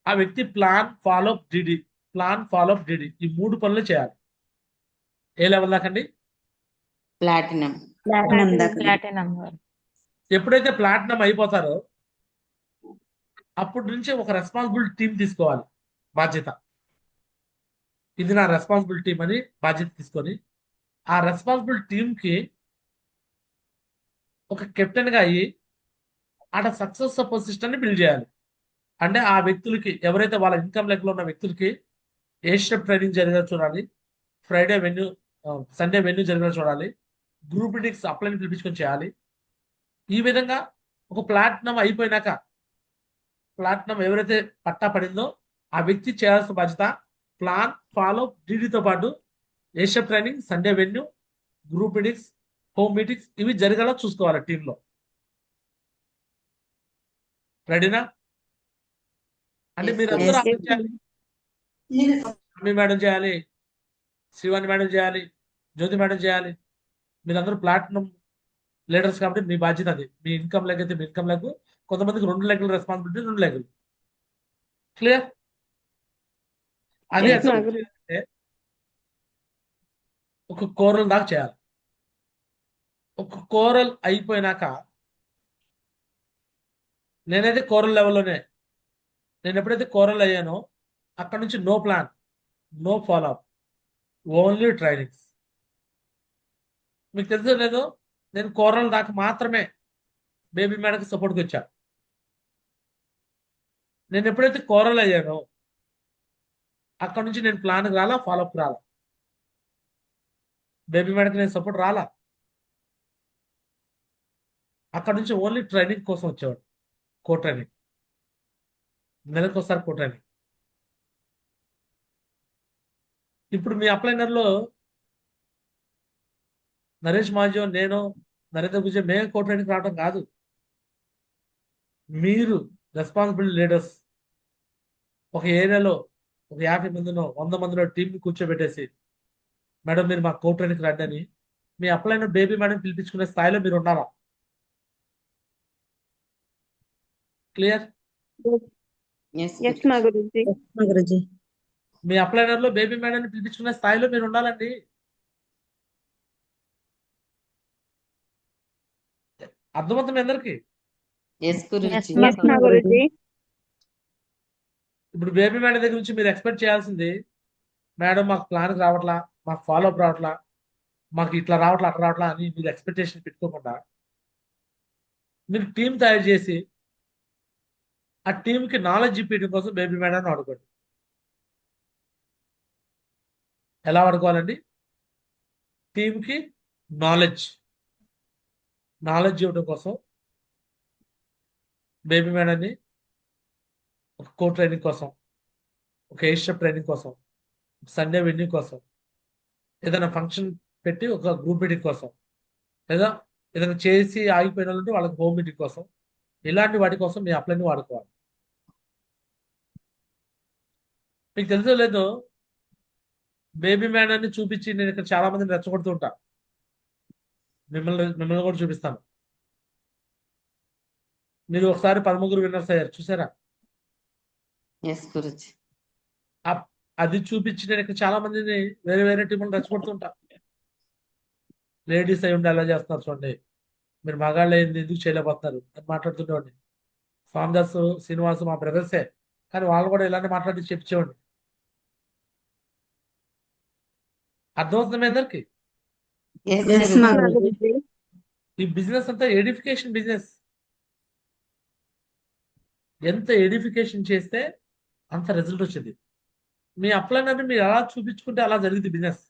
ఆ వ్యక్తి ప్లాన్ ఫాలో అప్ డిడి ఈ 3 పనులు చేయాలి. ఏ లెవెల్ దాకా అండి? ప్లాటినం. ప్లాటినం. ఎప్పుడైతే ప్లాటినం అయిపోతారో అప్పటి నుంచి ఒక రెస్పాన్సిబుల్ టీం తీసుకోవాలి బాధ్యత. ఇది నా రెస్పాన్సిబుల్ టీం అని బాధ్యత తీసుకొని ఆ రెస్పాన్సిబుల్ టీంకి ఒక కెప్టెన్ గా అయ్యి ఆడ సక్సెస్ సపోర్ట్ సిస్టమ్ని బిల్డ్ చేయాలి. అంటే ఆ వ్యక్తులకి ఎవరైతే వాళ్ళ ఇన్కమ్ లెక్కలో ఉన్న వ్యక్తులకి ఏ స్టెప్ ట్రైనింగ్ జరిగేలా చూడాలి, సండే వెన్యూ జరిగేలా చూడాలి, గ్రూప్ మీటింగ్స్ అప్లైని పిలిపించుకొని చేయాలి. ఈ విధంగా ఒక ప్లాటినం అయిపోయినాక, ప్లాటినం ఎవరైతే పట్టా పడిందో ఆ వ్యక్తి చేయాల్సిన బాధ్యత ప్లాన్, ఫాలో, డీడీతో పాటు ఏషియప్ training, Sunday venue, group meetings, home meetings ఇవి జరిగేలా చూసుకోవాలి టీంలో. రెడీనా? అంటే Yes, మీరందరూ yes, అర్థం చేయాలి. అమ్మి మేడం చేయాలి, శివాని మేడం చేయాలి, జ్యోతి మేడం చేయాలి. మీరందరూ ప్లాటినం లీడర్స్ కాబట్టి మీ బాధ్యత అది. మీ ఇన్కమ్ లెగ్ అయితే మీ ఇన్కమ్ లెగ్, కొంతమందికి 2 లెగ్ల రెస్పాన్సిబిలిటీ, 2 లెగ్లు. క్లియర్? అది Yes, ఎంత sir. అంటే ఒక కోరల్ దాకా చేయాలి. ఒక కోరల్ అయిపోయినాక నేనైతే కోరల్ లెవెల్లోనే, నేను ఎప్పుడైతే కోరల్ అయ్యానో అక్కడ నుంచి no plan, no follow up, only trainings. మీకు తెలుసో లేదో, నేను కోరల్ దాకా మాత్రమే బేబీ మేడకి సపోర్ట్కి వచ్చా. నేను ఎప్పుడైతే కోరల్ అయ్యానో అక్కడ నుంచి నేను ప్లాన్కి రాలా, ఫాలోఅప్ రాలా. బేబీ మేడకి నేను సపోర్ట్ రాలా. అక్కడ నుంచి ఓన్లీ ట్రైనింగ్ కోసం వచ్చేవాడు. కో ట్రైనింగ్, నెలకు ఒకసారి కో ట్రైనింగ్. ఇప్పుడు మీ అప్లైనర్లో నరేష్ మాజో, నేను, నరేంద్ర గుజే మేము కో ట్రైనింగ్ రావడం కాదు. మీరు రెస్పాన్సిబుల్ లీడర్స్ ఒక ఏరియాలో ఒక 50 మందినో 100 మందినో టీంని కూర్చోబెట్టేసి, మేడం మీరు మా కో ట్రైనింగ్ రండి అని మీ అప్లైనర్ బేబీ మేడం పిలిపించుకునే స్థాయిలో మీరు ఉండాలా. క్లియర్? yes, Yes, మా గురుజీ. గురుజీ. మీ అప్లైనర్లో బేబీ మేడంని పిలిపించుకునే స్థాయిలో మీరు ఉండాలండి. అర్థమవుతుంది అందరికి? yes, Guruji. Yes, Yes, మా గురుజీ. ఇప్పుడు బేబీ మేడం దగ్గర నుంచి మీరు ఎక్స్పెక్ట్ చేయాల్సింది, మేడం మాకు ప్లాన్కి రావట్లా, మాకు ఫాలో అప్ రావట్లా, మాకు ఇట్లా రావట్లా అట్లా రావట్లా అని మీరు ఎక్స్పెక్టేషన్ పెట్టుకోకుండా మీరు టీం తయారు చేసి ఆ టీంకి నాలెడ్జ్ ఇప్పించడం కోసం బేబీ మేడాన్ని వాడుకోండి. ఎలా వాడుకోవాలండి? టీంకి నాలెడ్జ్ ఇవ్వడం కోసం బేబీ మేడాన్ని ఒక కో ట్రైనింగ్ కోసం, ఒక ఏషియప్ ట్రైనింగ్ కోసం, సండే వెన్యూ కోసం, ఏదైనా ఫంక్షన్ పెట్టి ఒక గ్రూప్ మీటింగ్ కోసం, లేదా ఏదైనా చేసి ఆగిపోయిన వాళ్ళు ఉంటే వాళ్ళకి హోమ్ మీటింగ్ కోసం, ఇలాంటి వాటి కోసం మీ అప్లైని వాడుకోవాలి. మీకు తెలుసో లేదో, బేబీ మేడాన్ని చూపించి నేను ఇక్కడ చాలా మందిని రెచ్చగొడుతూ ఉంటా. మిమ్మల్ని కూడా చూపిస్తాను. మీరు ఒకసారి 13 విన్నర్స్ అయ్యారు చూసారా? Yes, Guruji. అది చూపించి నేను ఇక్కడ చాలా మందిని వేరే వేరే టీంలను రెచ్చగొడుతుంటా. లేడీస్ అయి ఉండి ఎలా చేస్తున్నారు చూడండి, మీరు మగాళ్ళు అయింది ఎందుకు చేయలేకపోతున్నారు అని మాట్లాడుతుండేవాడిని. స్వామిదాస్, శ్రీనివాసు మా బ్రదర్సే, కానీ వాళ్ళు కూడా ఇలాంటి మాట్లాడి చెప్పించేవాడిని. అర్థమవుతుంది మీ అందరికి? Yes, Yes, Guruji. మా మా గురుజీ. గురుజీ. ఈ బిజినెస్ అంతా ఎడిఫికేషన్ బిజినెస్. ఎంత ఎడిఫికేషన్ చేస్తే అంత రిజల్ట్ వచ్చింది. మీ అప్లైనర్ని మీరు ఎలా చూపించుకుంటే అలా జరిగింది బిజినెస్.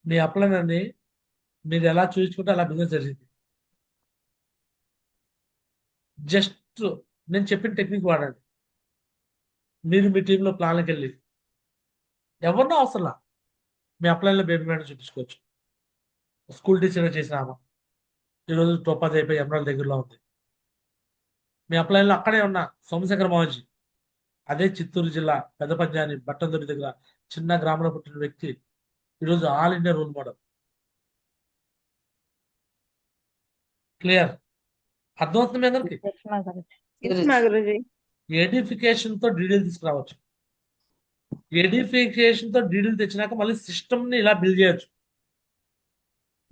మీ అప్లైనర్ని మీరు ఎలా చూపించుకుంటే అలా బిజినెస్ జరిగింది. జస్ట్ నేను చెప్పిన టెక్నిక్ వాడండి. మీరు మీ టీంలో ప్లాన్కి వెళ్ళి ఎవరినో అవసరంలా మీ అప్లైన్లో బేబీ మేడం చూపించుకోవచ్చు. స్కూల్ టీచర్గా చేసిన ఆమె ఈరోజు టోపాజ్ అయిపోయి ఎమరాల్డ్ దగ్గరలో ఉంది. మీ అప్లైన్లో అక్కడే ఉన్న సోమశేఖర మహాజీ, అదే చిత్తూరు జిల్లా పెద్దపంజాని బట్టందొరి దగ్గర చిన్న గ్రామంలో పుట్టిన వ్యక్తి ఈరోజు all India role model. Clear? అర్థమవుతుంది మీ అందరికి? Yes, మా గురుజీ. Yes, మా గురుజీ. ఎడిఫికేషన్ తో డీడీలు తీసుకురావచ్చు. ఎడిఫికేషన్ తో డీడీలు తెచ్చినాక మళ్ళీ సిస్టమ్ ని ఇలా బిల్డ్ చేయొచ్చు.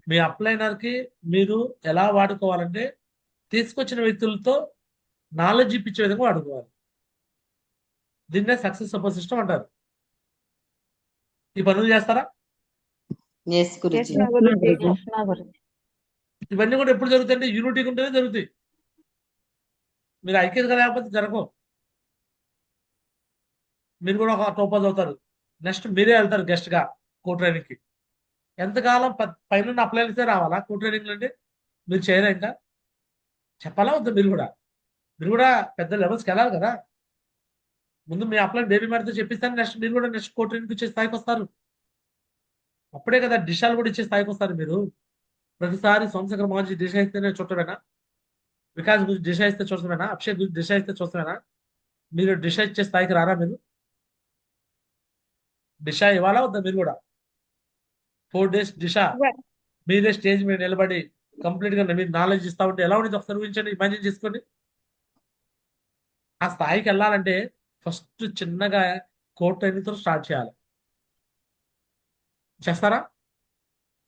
మీ అప్లైనర్ కి మీరు ఎలా వాడుకోవాలంటే తీసుకొచ్చిన వ్యక్తులతో నాలెడ్జ్ ఇప్పించే విధంగా వాడుకోవాలి. దీన్నే సక్సెస్ సపోర్ట్ సిస్టమ్ అంటారు. ఈ పనులు చేస్తారా? Yes, Yes, Guruji. మా గురుజీ. Yes, మా గురుజీ. ఇవన్నీ కూడా ఎప్పుడు జరుగుతాయంటే యూనిటీగా ఉంటేనే జరుగుతాయి. మీరు ఐక్యతగా లేకపోతే జరగవు. మీరు కూడా ఒక టోపాజ్ అవుతారు, నెక్స్ట్ మీరే వెళ్తారు గెస్ట్ గా కో ట్రైనింగ్ కి. ఎంతకాలం పైన అప్లైన్సే రావాలా కో ట్రైనింగ్ అంటే? మీరు చేయరా? ఇంకా చెప్పాలా వద్దా? మీరు కూడా మీరు కూడా పెద్ద లెవెల్స్కి వెళ్ళాలి కదా. ముందు మీ అప్లైన్ బేబీ మ్యాడ్తో చెప్పిస్తాను, నెక్స్ట్ మీరు కూడా నెక్స్ట్ కోర్టు ట్రైనింగ్ ఇచ్చే స్థాయికి వస్తారు. అప్పుడే కదా డిషాలు కూడా ఇచ్చే స్థాయికి వస్తారు మీరు. ప్రతిసారి సోమశేఖర్ మోహన్జీ దిశ ఇస్తేనే చూడటమేనా? వికాస్ గురించి దిశ ఇస్తే చూడటమేనా? అభిషేక్ గురించి దిశ ఇస్తే చూడటమేనా? మీరు దిశ ఇచ్చే స్థాయికి రారా మీరు? దిశ ఇవ్వాలా వద్దా మీరు కూడా? 4 days దిశ మీరే స్టేజ్ మీద నిలబడి కంప్లీట్ గా మీరు నాలెడ్జ్ ఇస్తా ఉంటే ఎలా ఉండేది ఒకసారి ఊహించండి, ఇమాజిన్ చేసుకోండి. ఆ స్థాయికి వెళ్ళాలంటే ఫస్ట్ చిన్నగా కోర్ట్ ట్రైనింగ్తో స్టార్ట్ చేయాలి. చేస్తారా?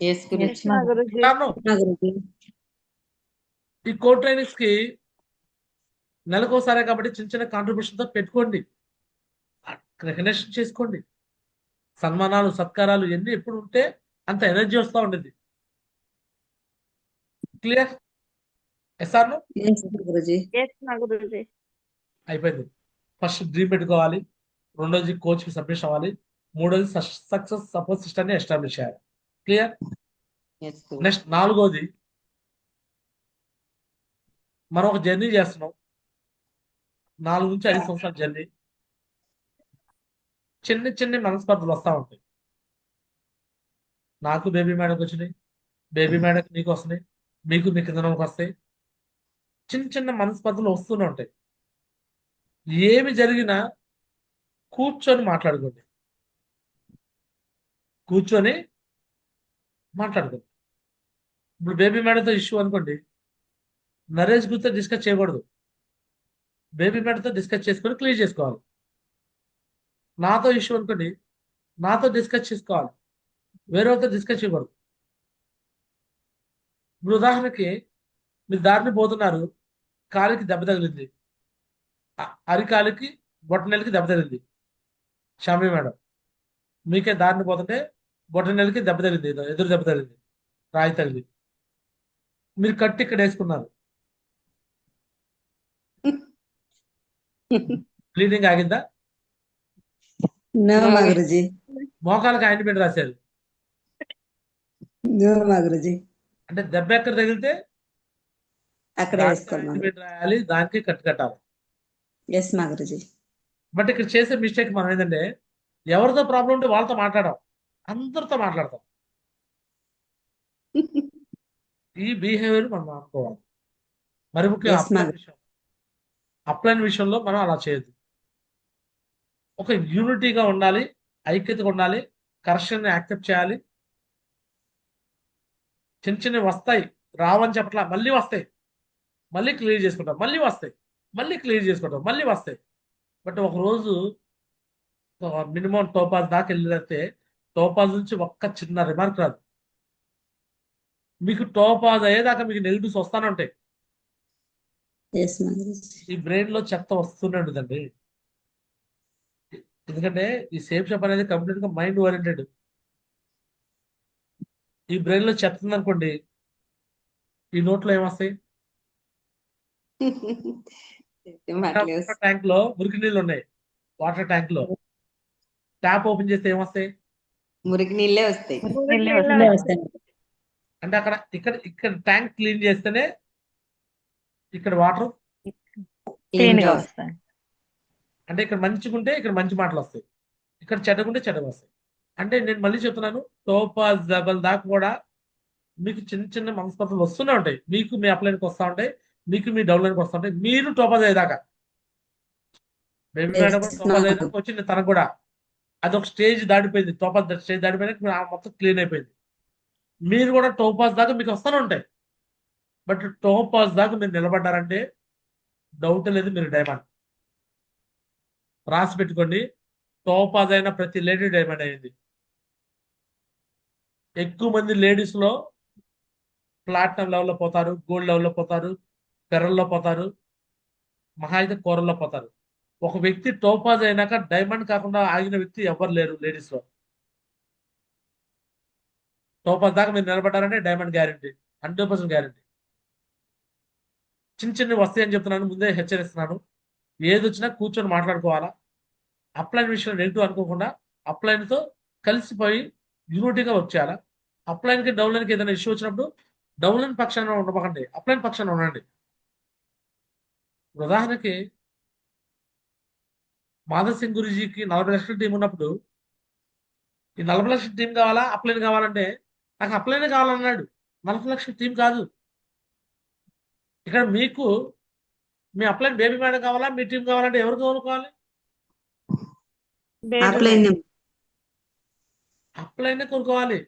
ఎస్ గురుజీ. Yes, మా గురుజీ. చెప్తాను. గురుజీ. ఈ కోర్ట్ ట్రైనింగ్స్ కి నెలకోసారే కాబట్టి చిన్న చిన్న కాంట్రిబ్యూషన్ తో పెట్టుకోండి, రికగ్నేషన్ చేసుకోండి. సన్మానాలు సత్కారాలు ఎన్ని ఎప్పుడు ఉంటే అంత ఎనర్జీ వస్తూ ఉండేది. క్లియర్? ఎస్ఆర్ను ఎస్ గురుజీ. Yes, మా గురుజీ. అయిపోయింది. ఫస్ట్ డ్రీమ్ పెట్టుకోవాలి, రెండోది కోచ్ కి సబ్మిషన్ అవ్వాలి, మూడోది సక్సెస్ సపోర్ట్ సిస్టమ్ ని ఎస్టాబ్లిష్ చేయాలి. క్లియర్? ఎస్ గురుజీ. నెక్స్ట్ నాలుగోది, మనం ఒక జర్నీ చేస్తున్నాం, 4 నుంచి 5 సంవత్సరాల జర్నీ. చిన్న చిన్న మనస్పర్ధలు వస్తూ ఉంటాయి. నాకు బేబీ మేడకు వచ్చినాయి, బేబీ మేడకు నీకు వస్తున్నాయి, మీకు మీ కింద వస్తాయి. చిన్న చిన్న మనస్పర్ధలు వస్తూనే ఉంటాయి. ఏమి జరిగినా కూర్చొని మాట్లాడుకోండి, కూర్చొని మాట్లాడుకోండి. ఇప్పుడు బేబీ మేడతో ఇష్యూ అనుకోండి, నరేష్ గురితో డిస్కస్ చేయకూడదు, బేబీ మేడతో డిస్కస్ చేసుకొని క్లియర్ చేసుకోవాలి. నాతో ఇష్యూ అనుకోండి, నాతో డిస్కస్ చేసుకోవాలి, వేరేతో డిస్కస్ చేయకూడదు. ఇప్పుడు ఉదాహరణకి మీరు దారిని పోతున్నారు, కాలికి దెబ్బ తగిలింది, అరికాలికి బొట్టనెలకి దెబ్బ తగిలింది. షామి మేడం, మీకే దారిని పోతుంటే బొట్టనెలకి దెబ్బ తగిలింది, ఎదురు దెబ్బ తగిలింది, రాయి తగిలి, మీరు కట్టి ఇక్కడ వేసుకున్నారు, బ్లీడింగ్ ఆగిందా? నో మా గురుజీ. మోకాలకు ఆయింట్మెంట్ రాశారు, నో మా గురుజీ. అంటే దెబ్బ ఎక్కడ తగిలితే అక్కడే దానికి వేసుకోవాలి మా ఆయింట్మెంట్ రాయాలి, దానికి కట్టు కట్టాలి. ఎస్ మా గురుజీ. బట్ ఇక్కడ చేసే మిస్టేక్ మనం ఏంటంటే, ఎవరితో ప్రాబ్లం ఉంటే వాళ్ళతో మాట్లాడాం, అందరితో మాట్లాడతాం. ఈ బిహేవియర్ మనం అనుకోవాలి. మరి ముఖ్యంగా Yes, ma'am. అప్లైన్ విషయంలో మనం అలా చేయొద్దు. ఒక యూనిటీగా ఉండాలి, ఐక్యతగా ఉండాలి, కరెక్షన్ యాక్సెప్ట్ చేయాలి. చిన్న చిన్నవి వస్తాయి, రావని చెప్పట్లా, మళ్ళీ వస్తాయి, మళ్ళీ క్లియర్ చేసుకుంటాం, మళ్ళీ వస్తాయి, మళ్ళీ క్లియర్ చేసుకుంటాం, మళ్ళీ వస్తాయి. బట్ ఒక రోజు మినిమం టోపాజ్ దాకా వెళ్ళితే టోపాజ్ నుంచి ఒక్క చిన్న రిమార్క్ రాదు. మీకు టోపాజ్ అయ్యేదాకా మీకు నెగిటివ్స్ వస్తానే ఉంటాయి. ఎస్ మా గురుజీ. ఈ బ్రెయిన్ లో చెత్త వస్తూనే ఉంటుందండి. ఎందుకంటే ఈ సేఫ్ షాప్ అనేది కంప్లీట్ గా మైండ్ ఓరియంటెడ్. ఈ బ్రెయిన్ లో చెత్త ఉందనుకోండి, ఈ నోట్లో ఏమొస్తాయి? వాటర్ ట్యాంక్ లో మురికి నీళ్ళు ఉన్నాయి, వాటర్ ట్యాంక్ లో ట్యాప్ ఓపెన్ చేస్తే ఏమొస్తాయి? మురికి నీళ్ళే వస్తాయి. ఇల్లే వస్తాను. అంటే అక్కడ ఇక్కడ ట్యాంక్ క్లీన్ చేస్తేనే ఇక్కడ వాటర్, క్లీన్ గా వస్తాయి. అంటే ఇక్కడ మంచిగుంటే ఇక్కడ మంచి మాటలు వస్తాయి, ఇక్కడ చెడ్డగుంటే చెడ్డగా వస్తాయి. అంటే నేను మళ్ళీ చెప్తున్నాను, టోపాజ్ జబల్ దాకా కూడా మీకు చిన్న చిన్న మనస్పర్ధలు వస్తూనే ఉంటాయి. మీకు మీ అప్లైన్కి వస్తూ ఉంటాయి, మీకు మీ డౌన్లైన్కి వస్తూ ఉంటాయి. మీరు టోపాజ్ అయ్యేదాకా, బేబీ మేడం కూడా టోపాజ్ అయ్యేదాకా వచ్చింది తనకు కూడా. అది ఒక స్టేజ్ దాటిపోయింది, టోపాజ్ స్టేజ్ దాటిపోయినా మొత్తం క్లీన్ అయిపోయింది. మీరు కూడా టోపాజ్ దాకా మీకు వస్తూనే ఉంటాయి. బట్ టోపాజ్ దాకా మీరు నిలబడ్డారంటే డౌట్ లేదు, మీరు డైమండ్. రాసి పెట్టుకోండి, టోపాజ్ అయిన ప్రతి లేడీ డైమండ్ అయింది. ఎక్కువ మంది లేడీస్ లో ప్లాటినం లెవెల్లో పోతారు, గోల్డ్ లెవెల్లో పోతారు, పెరల్లో పోతారు, మహా అయితే కూరల్లో పోతారు. ఒక వ్యక్తి టోపాజ్ అయినాక డైమండ్ కాకుండా ఆగిన వ్యక్తి ఎవరు లేరు లేడీస్ లో. టోపాజ్ దాకా మీరు నిలబడ్డారంటే డైమండ్ గ్యారంటీ, 100% గ్యారంటీ. చిన్న చిన్నవి వస్తాయి అని చెప్తున్నాను, ముందే హెచ్చరిస్తున్నాను. ఏది వచ్చినా కూర్చొని మాట్లాడుకోవాలా. అప్లైన్ విషయంలో నెగిటివ్ అనుకోకుండా అప్లైన్తో కలిసిపోయి యూనిటీగా వర్క్ చేయాలా. అప్లైన్కి డౌన్లైన్కి ఏదైనా ఇష్యూ వచ్చినప్పుడు డౌన్లైన్ పక్షాన ఉండకండి, అప్లైన్ పక్షాన ఉండండి. ఉదాహరణకి మాధవ్ సింగ్ గురూజీకి 40 లక్షల టీం ఉన్నప్పుడు ఈ 40 లక్షల టీం కావాలా అప్లైన్ కావాలంటే నాకు అప్లైన్ కావాలన్నాడు. 40 లక్షల టీం కాదు. ఇక్కడ మీకు మీ అప్లైన్ బేబీ మేడం కావాలా మీ టీం కావాలంటే ఎవరు కోరుకోవాలి? బేబీ అప్లైన్ అప్లైన్ కోరుకోవాలి.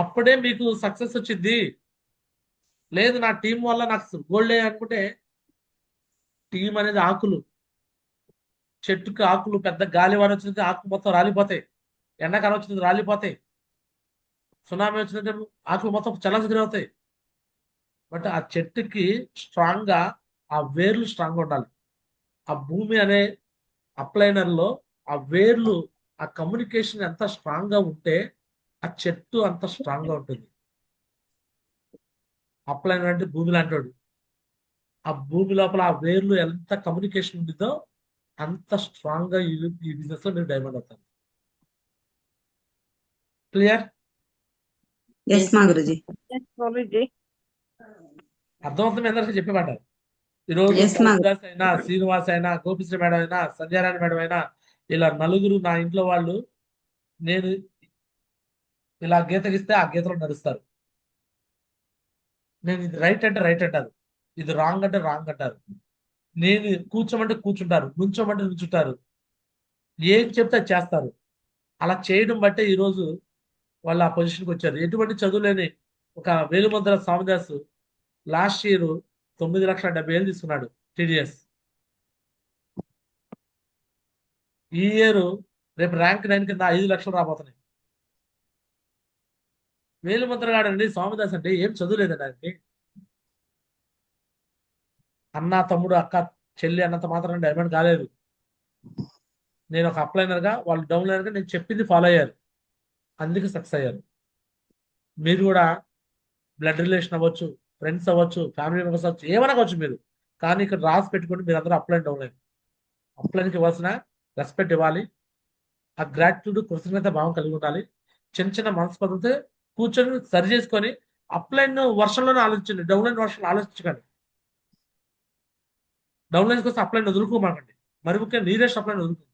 అప్పుడే మీకు సక్సెస్ వచ్చింది. లేదు నా టీం వల్ల నాకు గోల్డ్ అనుకుంటే, టీం అనేది ఆకులు, చెట్టుకి ఆకులు పెద్ద గాలి వాన వచ్చింది ఆకులు మొత్తం రాలిపోతాయి. ఎండాకాలం వచ్చింది రాలిపోతాయి. సునామీ వచ్చిందంటే ఆకులు మొత్తం చల్లసిరిపోతాయి. బట్ ఆ చెట్టుకి స్ట్రాంగ్ గా ఆ వేర్లు స్ట్రాంగ్ ఉండాలి. ఆ భూమి అనే అప్లైనర్ లో ఆ వేర్లు ఆ కమ్యూనికేషన్ ఎంత స్ట్రాంగ్ గా ఉంటే ఆ చెట్టు అంత స్ట్రాంగ్ గా ఉంటుంది. అప్లైనర్ అంటే భూమి లాంటి ఆ భూమి లోపల ఆ వేర్లు ఎంత కమ్యూనికేషన్ ఉంటుందో అంత స్ట్రాంగ్ గా ఈ బిజినెస్ లో మీరు డైమండ్ అవుతారు. క్లియర్? ఎస్ మా గురుజీ. గురూజీ. అర్థమవుతుంది అందరికీ చెప్పేవాడారు. ఈరోజు Yes, ma'am. ప్రభుదాస్ అయినా శ్రీనివాస్ అయినా గోపిశ్రీ మేడం అయినా సంధ్యారాయణ మేడం అయినా ఇలా నలుగురు నా ఇంట్లో వాళ్ళు నేను ఇలా గీత గీస్తే ఆ గీతలో నడుస్తారు. నేను ఇది రైట్ అంటే రైట్ అంటారు, ఇది రాంగ్ అంటే రాంగ్ అంటారు. నేను కూర్చోమంటే కూర్చుంటారు, నుంచోమంటే నుంచుంటారు, ఏం చెప్తే అది చేస్తారు. అలా చేయడం బట్టే ఈరోజు వాళ్ళు ఆ పొజిషన్కి వచ్చారు. ఎటువంటి చదువులేని ఒక వేలుముద్ర స్వామిదాస్ లాస్ట్ ఇయర్ 9,70,000 తీసుకున్నాడు టీడీఎస్. ఈ ఇయర్ రేపు ర్యాంక్ 9 కింద 5 లక్షలు రాబోతున్నాయి. వేలుముద్ర గాడండి స్వామిదాస్ అంటే ఏం చదువులేదండి ఆయనకి. అన్న తమ్ముడు అక్క చెల్లి అన్నంత మాత్రం డైమండ్ కాలేదు. నేను ఒక అప్లైనర్ గా వాళ్ళు డౌన్లైనర్ గా నేను చెప్పింది ఫాలో అయ్యారు, అందుకే సక్సెస్ అయ్యారు. మీరు కూడా బ్లడ్ రిలేషన్ అవ్వచ్చు, ఫ్రెండ్స్ అవ్వచ్చు, ఫ్యామిలీ మెంబర్స్ అవ్వచ్చు, ఏమైనా కావచ్చు మీరు. కానీ ఇక్కడ రాసి పెట్టుకుంటే మీరు అందరూ అప్లైన్ డౌన్లైన్. అప్లైన్కి ఇవ్వాల్సిన రెస్పెక్ట్ ఇవ్వాలి. ఆ గ్రాటిట్యూడ్ కృతజ్ఞత భావం కలిగి ఉండాలి. చిన్న చిన్న మనస్పదంతో కూర్చొని సరి చేసుకొని అప్లైన్ వర్షంలోనే ఆలోచించండి, డౌన్లైన్ వర్షంలో ఆలోచించకండి. డౌన్లైన్ కోసం అప్లైన్ వదులుకోమాకండి. మరి ముఖ్యంగా నీరెస్ట్ అప్లైన్ వదులుకో.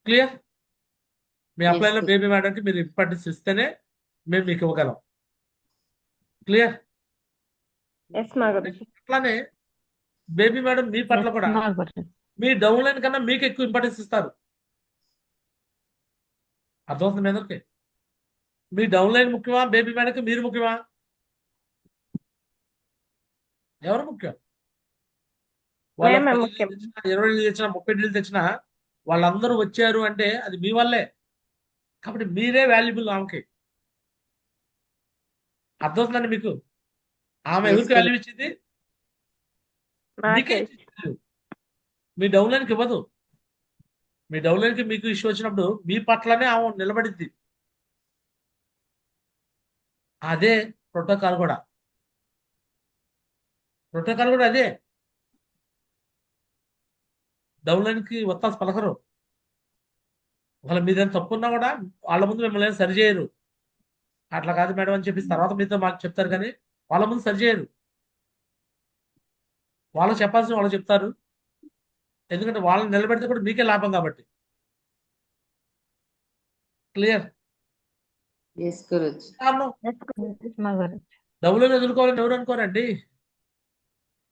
క్లియర్? మీ అప్లైన్ లో sir. బేబీ మేడంకి మీరు ఇంపార్టెన్స్ ఇస్తేనే మేము మీకు ఇవ్వగలం. క్లియర్? ఎస్ మా గురూజీ. అట్లానే బేబీ మేడం మీ పట్ల కూడా మా గురూజీ. మీ డౌన్లైన్ కన్నా మీకు ఎక్కువ ఇంపార్టెన్స్ ఇస్తారు. అర్థమవుతుంది మీ అందరికి? మీ డౌన్లైన్ ముఖ్యమా బేబీ మేడంకి మీరు ముఖ్యమా? ఎవరు ముఖ్యం? వాళ్ళ మేమే 10 ముఖ్యం. డీల్ తెచ్చినా 20 డీల్ తెచ్చినా 30 డీల్ తెచ్చినా వాళ్ళందరూ వచ్చారు అంటే అది మీ వల్లే. కాబట్టి మీరే వాల్యుబుల్ ఆమెకి. అర్థమవుతుందండి మీకు? ఆమె Yes, ఎవరికి sir. వాల్యూ ఇచ్చింది? మీకే నాకే. ఇచ్చింది value. మీ డౌన్లైన్కి ఇవ్వదు. మీ డౌన్లైన్కి మీకు ఇష్యూ వచ్చినప్పుడు మీ పట్లనే ఆమె నిలబడింది. అదే ప్రోటోకాల్ కూడా. ప్రోటోకాల్ కూడా అదే. డౌన్లైన్కి ఒత్తాసు పలకరు. ఒకవేళ మీదేం తప్పున్నా కూడా వాళ్ళ ముందు మిమ్మల్ని ఏం సరి చేయరు. అట్లా కాదు మేడం అని చెప్పేసి తర్వాత మీతో మాకు చెప్తారు, కానీ వాళ్ళ ముందు సరి చేయరు. వాళ్ళకి చెప్పాల్సిన వాళ్ళు చెప్తారు, ఎందుకంటే వాళ్ళని నిలబెడితే కూడా మీకే లాభం కాబట్టి. క్లియర్? Yes, గురూజీ. కారణం మా గురూజీ. డౌన్లైన్ వదులుకోవాలని ఎవరు అనుకోరండి.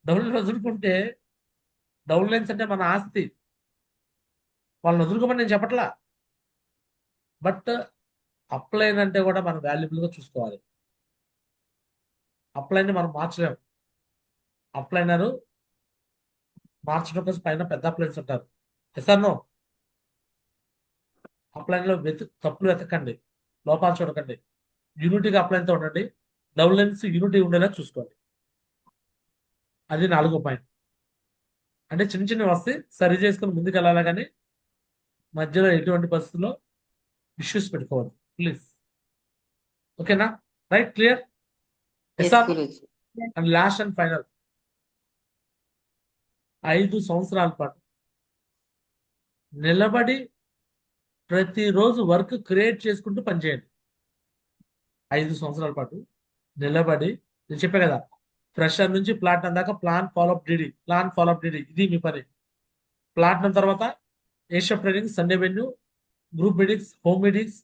డౌన్లైన్ వదులుకుంటే డౌన్లైన్స్ అంటే మన ఆస్తి, వాళ్ళని వదులుకోమని నేను చెప్పట్లా. బట్ అప్లైన్ అంటే కూడా మనం వాల్యుబుల్ గా చూసుకోవాలి. అప్లైన్ మనం మార్చలేము. అప్లైనర్ మార్చడం కోసం పైన పెద్ద అప్లైన్స్ ఉంటారు. ఎస్ఆర్నో? అప్లైన్ లో తప్పులు వెతకండి, లోపాలు చూడకండి, యూనిటీగా అప్లైన్తో ఉండండి. డౌన్లైన్స్ యూనిటీ ఉండేలా చూసుకోండి. అది 4వ పాయింట్. అంటే చిన్న చిన్నవి వస్తే సరి చేసుకుని ముందుకు వెళ్ళాలి, కానీ మధ్యలో ఎటువంటి పరిస్థితుల్లో ఇష్యూస్ పెట్టుకోవద్దు ప్లీజ్. ఓకేనా? Right? Clear? Yes, Guruji. And last and final, 5 సంవత్సరాల పాటు నిలబడి ప్రతిరోజు వర్క్ క్రియేట్ చేసుకుంటూ పనిచేయండి. 5 సంవత్సరాల పాటు నిలబడి, నేను చెప్పే కదా ఫ్రెషర్ నుంచి ప్లాటినం దాకా ప్లాన్ ఫాలోఅప్ డిడి ఇది మీ పని. ప్లాటినం తర్వాత Asia training, Sunday venue, group meetings, home meetings,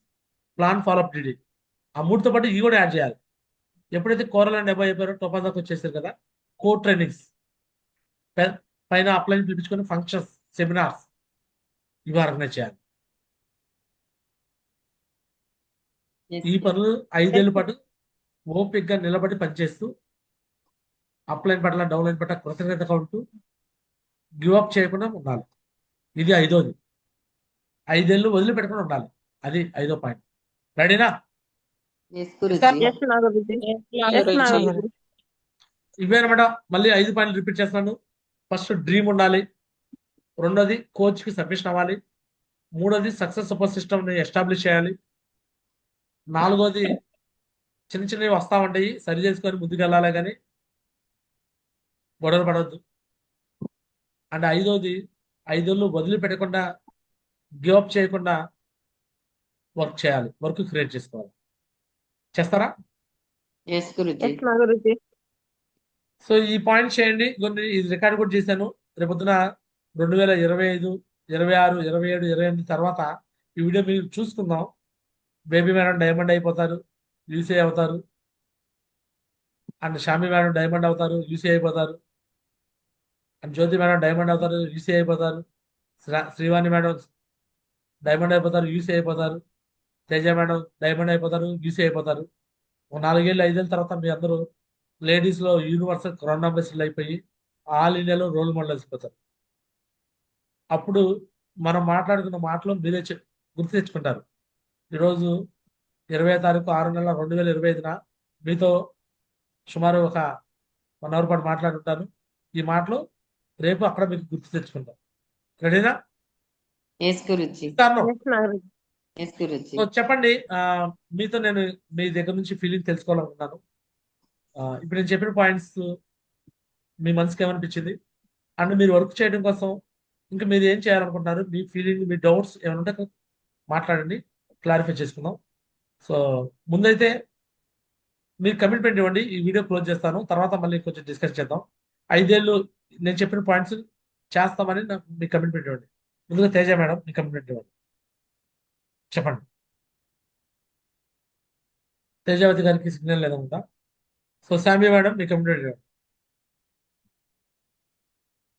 plan follow up DD. ఆ మూడుతో పాటు ఇవి కూడా యాడ్ చేయాలి. ఎప్పుడైతే కోరల్ అండ్ అబ్బాయి అయిపోయారో టోపాజ్ దాకా వచ్చేసారు కదా, కోర్ ట్రైనింగ్స్ పైన అప్లైన్ పిలిపించుకొని ఫంక్షన్స్, సెమినార్స్ ఇవి ఆర్గనైజ్ చేయాలి. Yes, ఈ sir. పనులు 5 ఏళ్ల పాటు ఓపికగా నిలబడి పనిచేస్తూ అప్లైన్ పట్ల డౌన్లైన్ పట్ల కృతజ్ఞతగా ఉంటూ గివ్ అప్ చేయకుండా ఉండాలి. ఇది 5వది. 5 ఏళ్ళు వదిలిపెట్టకుండా ఉండాలి. అది 5వ పాయింట్. రెడీనా? Yes, Guruji. ఇస్తాను. Yes, Magaruji. Yes, Magaruji. ఇవే అనమాట. మళ్ళీ 5 పాయింట్లు రిపీట్ చేస్తున్నాను. ఫస్ట్ డ్రీమ్ ఉండాలి. రెండోది కోచ్ కి సబ్మిషన్ అవ్వాలి. మూడోది సక్సెస్ సపోర్ట్ సిస్టమ్ ని ఎస్టాబ్లిష్ చేయాలి. నాలుగోది చిన్న చిన్నవి వస్తా ఉంటాయి, సరి చేసుకొని ముందుకు వెళ్ళాలి కానీ గొడవలు పడవద్దు. అండ్ 5వది 5 ఏళ్ళు వదిలిపెట్టకుండా గివ్ అప్ చేయకుండా వర్క్ చేయాలి, వర్క్ క్రియేట్ చేసుకోవాలి. చేస్తారా? Yes, Guruji. Yes, Magaruji. So ఈ పాయింట్ చేయండి. కొన్ని ఇది రికార్డ్ కూడా చేశాను. రేపొద్దున 2025, 26, 27, 28 తర్వాత ఈ వీడియో మీరు చూసుకుందాం. బేబీ మేడం డైమండ్ అయిపోతారు, యూసీ అవుతారు. అండ్ షామి మేడం డైమండ్ అవుతారు, యూసీ అయిపోతారు. అండ్ జ్యోతి మేడం డైమండ్ అవుతారు, యూసీ అయిపోతారు. శ్రీవాణి మేడం డైమండ్ అయిపోతారు, యూసీ అయిపోతారు. తేజ మేడం డైమండ్ అయిపోతారు, యూసీ అయిపోతారు. ఒక 4 ఏళ్ళు 5 ఏళ్ళ తర్వాత మీ అందరూ లేడీస్ లో యూనివర్సల్ క్రౌన్ అంబాసిడర్లు అయిపోయి ఆల్ ఇండియాలో రోల్ మోడల్స్ అయిపోతారు. అప్పుడు మనం మాట్లాడుకున్న మాటలు మీరే గుర్తు తెచ్చుకుంటారు. ఈరోజు 20వ తారీఖు 6 నెల 2025న మీతో సుమారు ఒక 1 అవర్ పాటు మాట్లాడుంటాను. ఈ మాటలు రేపు అక్కడ మీకు గుర్తు తెచ్చుకుంటాం. రెడీనా? Yes, Guruji. ఇస్తాను. Yes, Magaruji. Yes, Guruji. So చెప్పండి, మీతో నేను మీ దగ్గర నుంచి ఫీలింగ్ తెలుసుకోవాలనుకున్నాను. ఇప్పుడు నేను చెప్పిన పాయింట్స్ మీ మనసుకి ఏమనిపించింది? అండ్ మీరు వర్క్ చేయడం కోసం ఇంకా మీరు ఏం చేయాలనుకుంటున్నారు? మీ ఫీలింగ్, మీ డౌట్స్ ఏమైనా ఉంటే మాట్లాడండి, క్లారిఫై చేసుకుందాం. సో ముందైతే మీరు కమిట్మెంట్ ఇవ్వండి. ఈ వీడియో క్లోజ్ చేస్తాను, తర్వాత మళ్ళీ కొంచెం డిస్కస్ చేద్దాం. 5 ఏళ్ళు నేను చెప్పిన పాయింట్స్ చేస్తామని మీ కమిట్మెంట్ ఇవ్వండి. ముందుగా తేజ మేడం మీ కమిట్మెంట్ ఇవ్వండి. చెప్పండి. తేజావతి గారికి సిగ్నల్ లేదనుకుంటా. సో శామ్య మేడం మీ కమిట్మెంట్ ఇవ్వండి.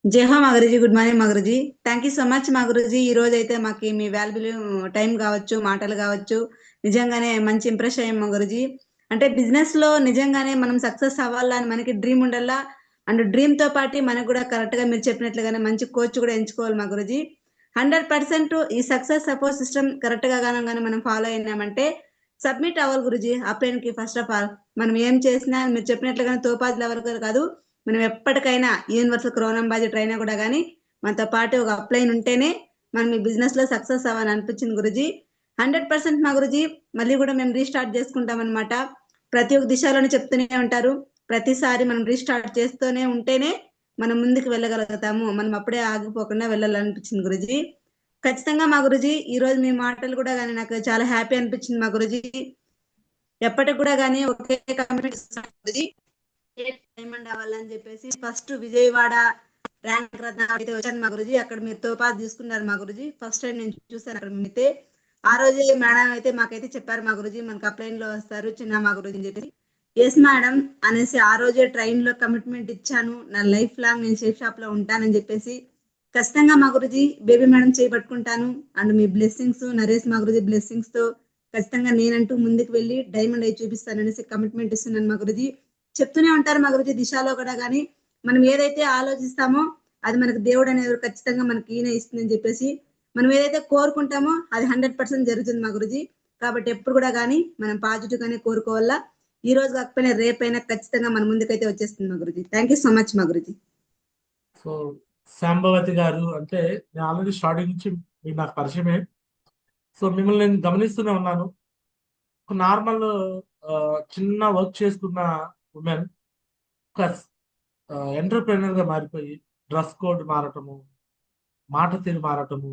జై హో మాగురుజీ. గుడ్ మార్నింగ్ మాగురుజీ. థ్యాంక్ యూ సో మచ్ మాగురుజీ. ఈ రోజు అయితే మాకు మీ వాల్యుబుల్ టైం కావచ్చు, మాటలు కావచ్చు, నిజంగానే మంచి ఇంప్రెస్ అయ్యాం మాగురుజీ. అంటే బిజినెస్ లో నిజంగానే మనం సక్సెస్ అవ్వాలని మనకి డ్రీమ్ ఉండాలా. అండ్ డ్రీమ్ తో పాటు మనకు కూడా కరెక్ట్ గా మీరు చెప్పినట్లుగానే మంచి కోచ్ కూడా ఎంచుకోవాలి మా గురుజీ. 100% ఈ సక్సెస్ సపోర్ట్ సిస్టమ్ కరెక్ట్ గా కానీ మనం ఫాలో అయినామంటే సబ్మిట్ అవ్వాలి గురుజీ అప్లైన్ కి. ఫస్ట్ ఆఫ్ ఆల్ మనం ఏం చేసినా మీరు చెప్పినట్లుగానే తోపాజ్ లెవెల్ కాదు, మనం ఎప్పటికైనా యూనివర్సల్ క్రౌన్ అంబాసిడర్ అయినా కూడా కానీ మనతో పాటు ఒక అప్లైన్ ఉంటేనే మనం ఈ బిజినెస్ లో సక్సెస్ అవ్వాలని అనిపించింది గురుజీ. 100% మా గురుజీ. మళ్ళీ కూడా మేము రీస్టార్ట్ చేసుకుంటాం అనమాట. ప్రతి ఒక్క దిశలోనే చెప్తూనే ఉంటారు. ప్రతిసారి మనం రీస్టార్ట్ చేస్తూనే ఉంటేనే మనం ముందుకు వెళ్ళగలుగుతాము. మనం అప్పుడే ఆగిపోకుండా వెళ్ళాలనిపించింది గురుజీ. ఖచ్చితంగా మా గురుజీ ఈ రోజు మీ మాటలు కూడా కానీ నాకు చాలా హ్యాపీ అనిపించింది మా గురుజీ. ఎప్పటికి కూడా కానీ ఒకే కమిట్మెంట్ గురుజీ, డైమండ్ అవ్వాలని చెప్పేసి ఫస్ట్ విజయవాడ ర్యాంక్ రత్న అయితే వచ్చాను మా గురుజీ. అక్కడ మీరు తోపాస్ తీసుకున్నారు మా గురుజీ. ఫస్ట్ టైం నేను చూసాను అక్కడ అయితే. ఆ రోజే మేడం అయితే మాకైతే చెప్పారు మా గురుజీ మనకు అప్లైన్ లో వస్తారు చిన్న మా గురుజీ అని చెప్పేసి. ఎస్ మేడం అనేసి ఆ రోజే ట్రైన్ లో కమిట్మెంట్ ఇచ్చాను. నా లైఫ్ లాంగ్ నేను షేప్ షాప్ లో ఉంటానని చెప్పేసి ఖచ్చితంగా మా గురుజీ బేబీ మేడం చేపట్టుకుంటాను. అండ్ మీ బ్లెస్సింగ్స్, నరేష్ మా గురుజీ బ్లెస్సింగ్స్ తో ఖచ్చితంగా నేనంటూ ముందుకు వెళ్ళి డైమండ్ అయి చూపిస్తాననేసి కమిట్మెంట్ ఇస్తున్నాను మా గురుజీ. చెప్తూనే ఉంటారు మా గురుజీ దిశలో కూడా కానీ మనం ఏదైతే ఆలోచిస్తామో అది మనకు దేవుడు అనేది ఖచ్చితంగా మనకి ఈయన ఇస్తుందని చెప్పేసి మనం ఏదైతే కోరుకుంటామో అది 100% జరుగుతుంది మా గురుజీ. కాబట్టి ఎప్పుడు కూడా కానీ మనం పాజిటివ్ గానే కోరుకోవాలా. ఈ రోజు కాకపోయినా రేపైనా ఖచ్చితంగా మన ముందుకైతే వచ్చేస్తుంది మా Guruji. Thank you so much మా గురుజీ. సో శాంభవతి గారు అంటే నేను ఆల్రెడీ స్టార్టింగ్ నుంచి మీకు నాకు పరిచయమే. సో మిమ్మల్ని నేను గమనిస్తూనే ఉన్నాను. ఒక నార్మల్ చిన్న వర్క్ చేసుకున్న ఉమెన్ ఒక ఎంటర్ప్రెనర్ గా మారిపోయి డ్రెస్ కోడ్ మారటము, మాట తీరు మారటము,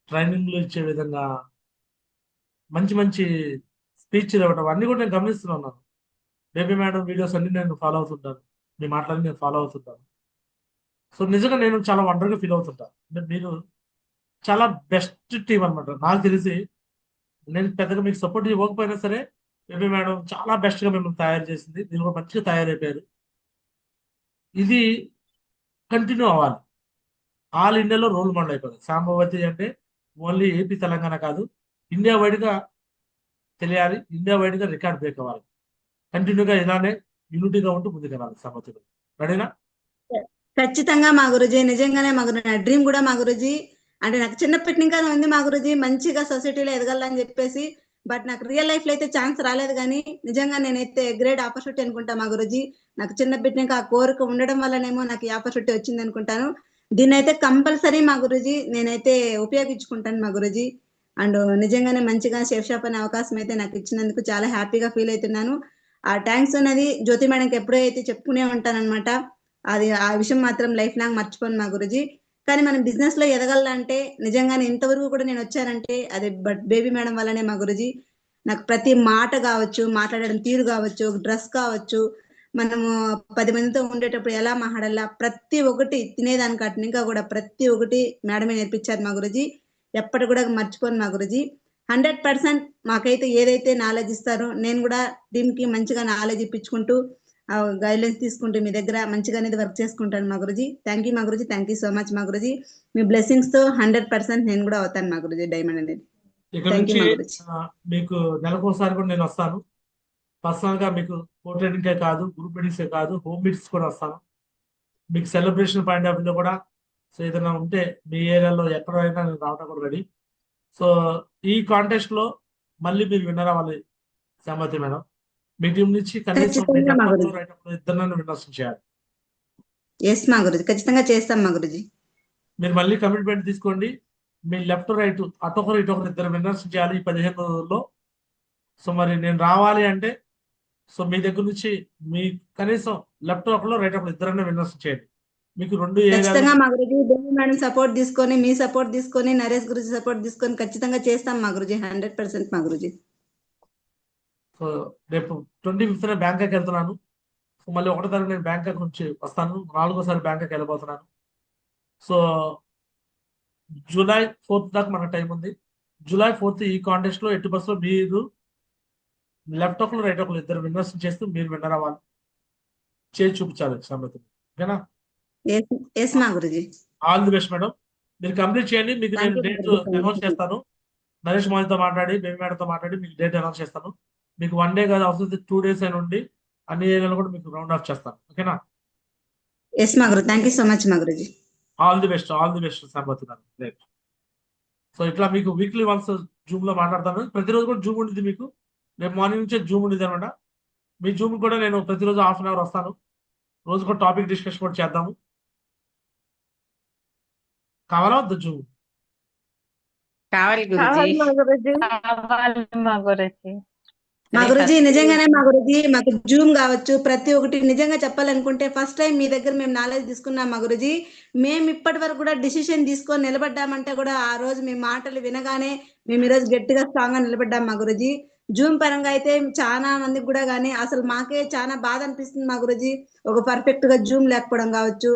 ట్రైనింగ్లు ఇచ్చే విధంగా మంచి మంచి స్పీచ్లు ఇవ్వటం అన్ని కూడా నేను గమనిస్తూనే ఉన్నాను. బేబీ మేడం వీడియోస్ అన్ని నేను ఫాలో అవుతుంటాను. మీ మాటలని నేను ఫాలో అవుతుంటాను. సో నిజంగా నేను చాలా వండర్గా ఫీల్ అవుతుంటాను. అంటే మీరు చాలా బెస్ట్ టీం అనమాట. నాకు తెలిసి నేను పెద్దగా మీకు సపోర్ట్ ఇవ్వకపోయినా సరే బేబీ మేడం చాలా బెస్ట్గా మిమ్మల్ని తయారు చేసింది. మీరు కూడా మంచిగా తయారైపోయారు. ఇది కంటిన్యూ అవ్వాలి. ఆల్ ఇండియాలో రోల్ మోడల్ అయిపోయింది. సాంబవతి అంటే ఓన్లీ ఏపీ తెలంగాణ కాదు, ఇండియా వైడ్గా తెలియాలి, ఇండియా వైడ్గా రికార్డ్ బ్రేక్ అవ్వాలి. కంటిన్యూగా ఇలానే యూనిటీగా ఉంటూ ముందుకెళ్ళాలి సాంబవతి. రెడీనా? ఖచ్చితంగా మా గురుజీ, నిజంగానే మా గురు నా డ్రీమ్ కూడా మా గురుజీ. అంటే నాకు చిన్నప్పటి నుంచి ఉంది మా గురుజీ, మంచిగా సొసైటీలో ఎదగాలని చెప్పేసి. బట్ నాకు రియల్ లైఫ్ లో అయితే ఛాన్స్ రాలేదు, కానీ నిజంగా నేనైతే గ్రేట్ ఆపర్చునిటీ అనుకుంటా మా గురుజీ. నాకు చిన్నప్పటి నుంచి ఆ కోరిక ఉండడం వల్లనేమో నాకు ఈ ఆపర్చునిటీ వచ్చింది అనుకుంటాను. దీన్ని అయితే కంపల్సరీ మా గురుజీ నేనైతే ఉపయోగించుకుంటాను మా గురుజీ. అండ్ నిజంగానే మంచిగా షెఫ్ షాప్ అనే అవకాశం అయితే నాకు ఇచ్చినందుకు చాలా హ్యాపీగా ఫీల్ అవుతున్నాను. ఆ థ్యాంక్స్ అనేది జ్యోతి మేడంకి ఎప్పుడైతే చెప్పుకునే ఉంటానన్నమాట. అది ఆ విషయం మాత్రం లైఫ్ లాంగ్ మర్చిపోను మా గురుజీ. కానీ మనం బిజినెస్ లో ఎదగాలంటే నిజంగానే ఇంతవరకు కూడా నేను వచ్చానంటే అది బట్ బేబీ మేడం వల్లనే మా గురుజీ. నాకు ప్రతి మాట కావచ్చు, మాట్లాడడం తీరు కావచ్చు, డ్రెస్ కావచ్చు, మనము 10 మందితో ఉండేటప్పుడు ఎలా మాట్లాడాలా, ప్రతి ఒక్కటి తినేదానికి అటు ఇంకా కూడా ప్రతి ఒక్కటి మేడమే నేర్పించారు మా గురుజీ. ఎప్పటి కూడా మర్చిపోను మా గురుజీ. 100% మాకైతే ఏదైతే నాలెడ్జ్ ఇస్తారో నేను కూడా టీమ్ కి మంచిగా నాలెడ్జ్ ఇప్పించుకుంటూ గైడ్లైన్స్ తీసుకుంటూ మీ దగ్గర మంచిగా అనేది వర్క్ చేసుకుంటాను మా గురుజీ. థ్యాంక్ యూ మా Guruji, thank you so much మా గురుజీ. మీ బ్లెస్సింగ్స్ తో 100% నేను కూడా అవుతాను మా గురుజీ డైమండ్ అనేది. ఇక్కడ థ్యాంక్ యూ నుంచి మా గురుజీ. మీకు నెలకోసారి కూడా నేను వస్తాను. పర్సనల్ గా మీకు కో ట్రైనింగ్కే కాదు, గ్రూప్ మీటింగ్సే కాదు, హోమ్ మీటింగ్స్ కూడా వస్తాను. మీకు సెలబ్రేషన్ పాయింట్ ఆఫ్ వ్యూలో కూడా సో ఏదైనా ఉంటే మీ ఏరియాలో ఎక్కడైనా నేను రావడం కూడా రెడీ. సో ఈ కాంటెస్ట్ లో మళ్ళీ మీరు విన్నర్ అవ్వాలి సామతి మేడం. మీ టీం నుంచి కనీసం ఖచ్చితంగా మా గురుజీ. ఇద్దరు విన్నర్స్ చేయాలి. ఎస్ మా గురుజీ, ఖచ్చితంగా చేస్తాం మా గురుజీ. మీరు మళ్ళీ కమిట్మెంట్ తీసుకోండి. మీ లెఫ్ట్ రైట్ అటొకరు ఇటొకరు ఇద్దరు విన్నర్స్ చేయాలి ఈ 15 రోజుల్లో. సో మరి నేను రావాలి అంటే సో మీ దగ్గర నుంచి మీ కనీసం లెఫ్ట్ ఒకరు రైట్ ఒకరు ఇద్దరన్నా విన్నర్స్ చేయండి. మీకు 2 ఖచ్చితంగా ఏరియాలు మా గురుజీ బేబీ మేడం సపోర్ట్ తీసుకొని, మీ సపోర్ట్ తీసుకొని, నరేష్ గురుజీ సపోర్ట్ తీసుకొని ఖచ్చితంగా చేస్తాం మా గురుజీ. 100% మా గురుజీ. సో రేపు 25న బ్యాంకాక్ వెళ్తున్నాను. సో మళ్ళీ 1వ తారీఖు నేను బ్యాంకాక్ నుంచి వస్తాను. 4వసారి బ్యాంకాక్ వెళ్ళబోతున్నాను. సో జూలై 4th దాకా మనకు టైం ఉంది. జూలై 4th ఈ కాంటెస్ట్ లో ఎట్టి బస్సులో మీరు లెఫ్ట్ ఒకరు రైట్ ఒకరు ఇద్దరు విన్నర్స్ చేస్తూ మీరు విన్నర్ అవ్వాలి, చేసి చూపించాలి సమృద్ధి. ఓకేనా? ఎస్ మా Guruji. All the best madam. మీరు కంప్లీట్ చేయండి. మీకు థ్యాంక్ నేను యూ డేట్ గురుజీ. అనౌన్స్ చేస్తాను. నరేష్ మోహన్తో మాట్లాడి, బేబీ మేడంతో మాట్లాడి మీకు డేట్ అనౌన్స్ చేస్తాను. మీకు 1 డే కాదు, అవసరం 2 days అయినా ఉండి అన్ని ఏరియాలో కూడా మీకు రౌండ్ ఆఫ్ చేస్తాను. ఓకేనా? ఎస్ మా గురు, థ్యాంక్ యూ సో మచ్ మా Guruji. All the best Sampath గారు. రైట్. సో ఇట్లా మీకు వీక్లీ వన్స్ జూమ్ లో మాట్లాడతాను. ప్రతిరోజు కూడా జూమ్ ఉంటుంది మీకు. రేపు మార్నింగ్ నుంచే జూమ్ ఉంటుంది అనమాట. మీ జూమ్ కూడా నేను ప్రతిరోజు ½ an hour వస్తాను. రోజు కూడా టాపిక్ డిస్కషన్ కూడా చేద్దాము. కావాలా వద్దా జూమ్? కావాలి గురుజీ. కావాలి మా గురుజీ. కావాలి మా గురుజీ. మా అదే గురుజీ first నిజంగానే మా గురుజీ మాకు జూమ్ కావచ్చు, ప్రతి ఒక్కటి నిజంగా చెప్పాలనుకుంటే ఫస్ట్ టైం మీ దగ్గర మేము నాలెడ్జ్ తీసుకున్నాం మా గురుజీ. మేము ఇప్పటి వరకు కూడా డిసిషన్ తీసుకొని నిలబడ్డామంటే కూడా ఆ రోజు మీ మాటలు వినగానే మేము ఈరోజు గట్టిగా స్ట్రాంగ్ గా నిలబడ్డాం మా గురుజీ. జూమ్ పరంగా అయితే చాలా మందికి కూడా కానీ అసలు మాకే చాలా బాధ అనిపిస్తుంది మా గురుజీ. ఒక పర్ఫెక్ట్ గా జూమ్ లేకపోవడం కావచ్చు,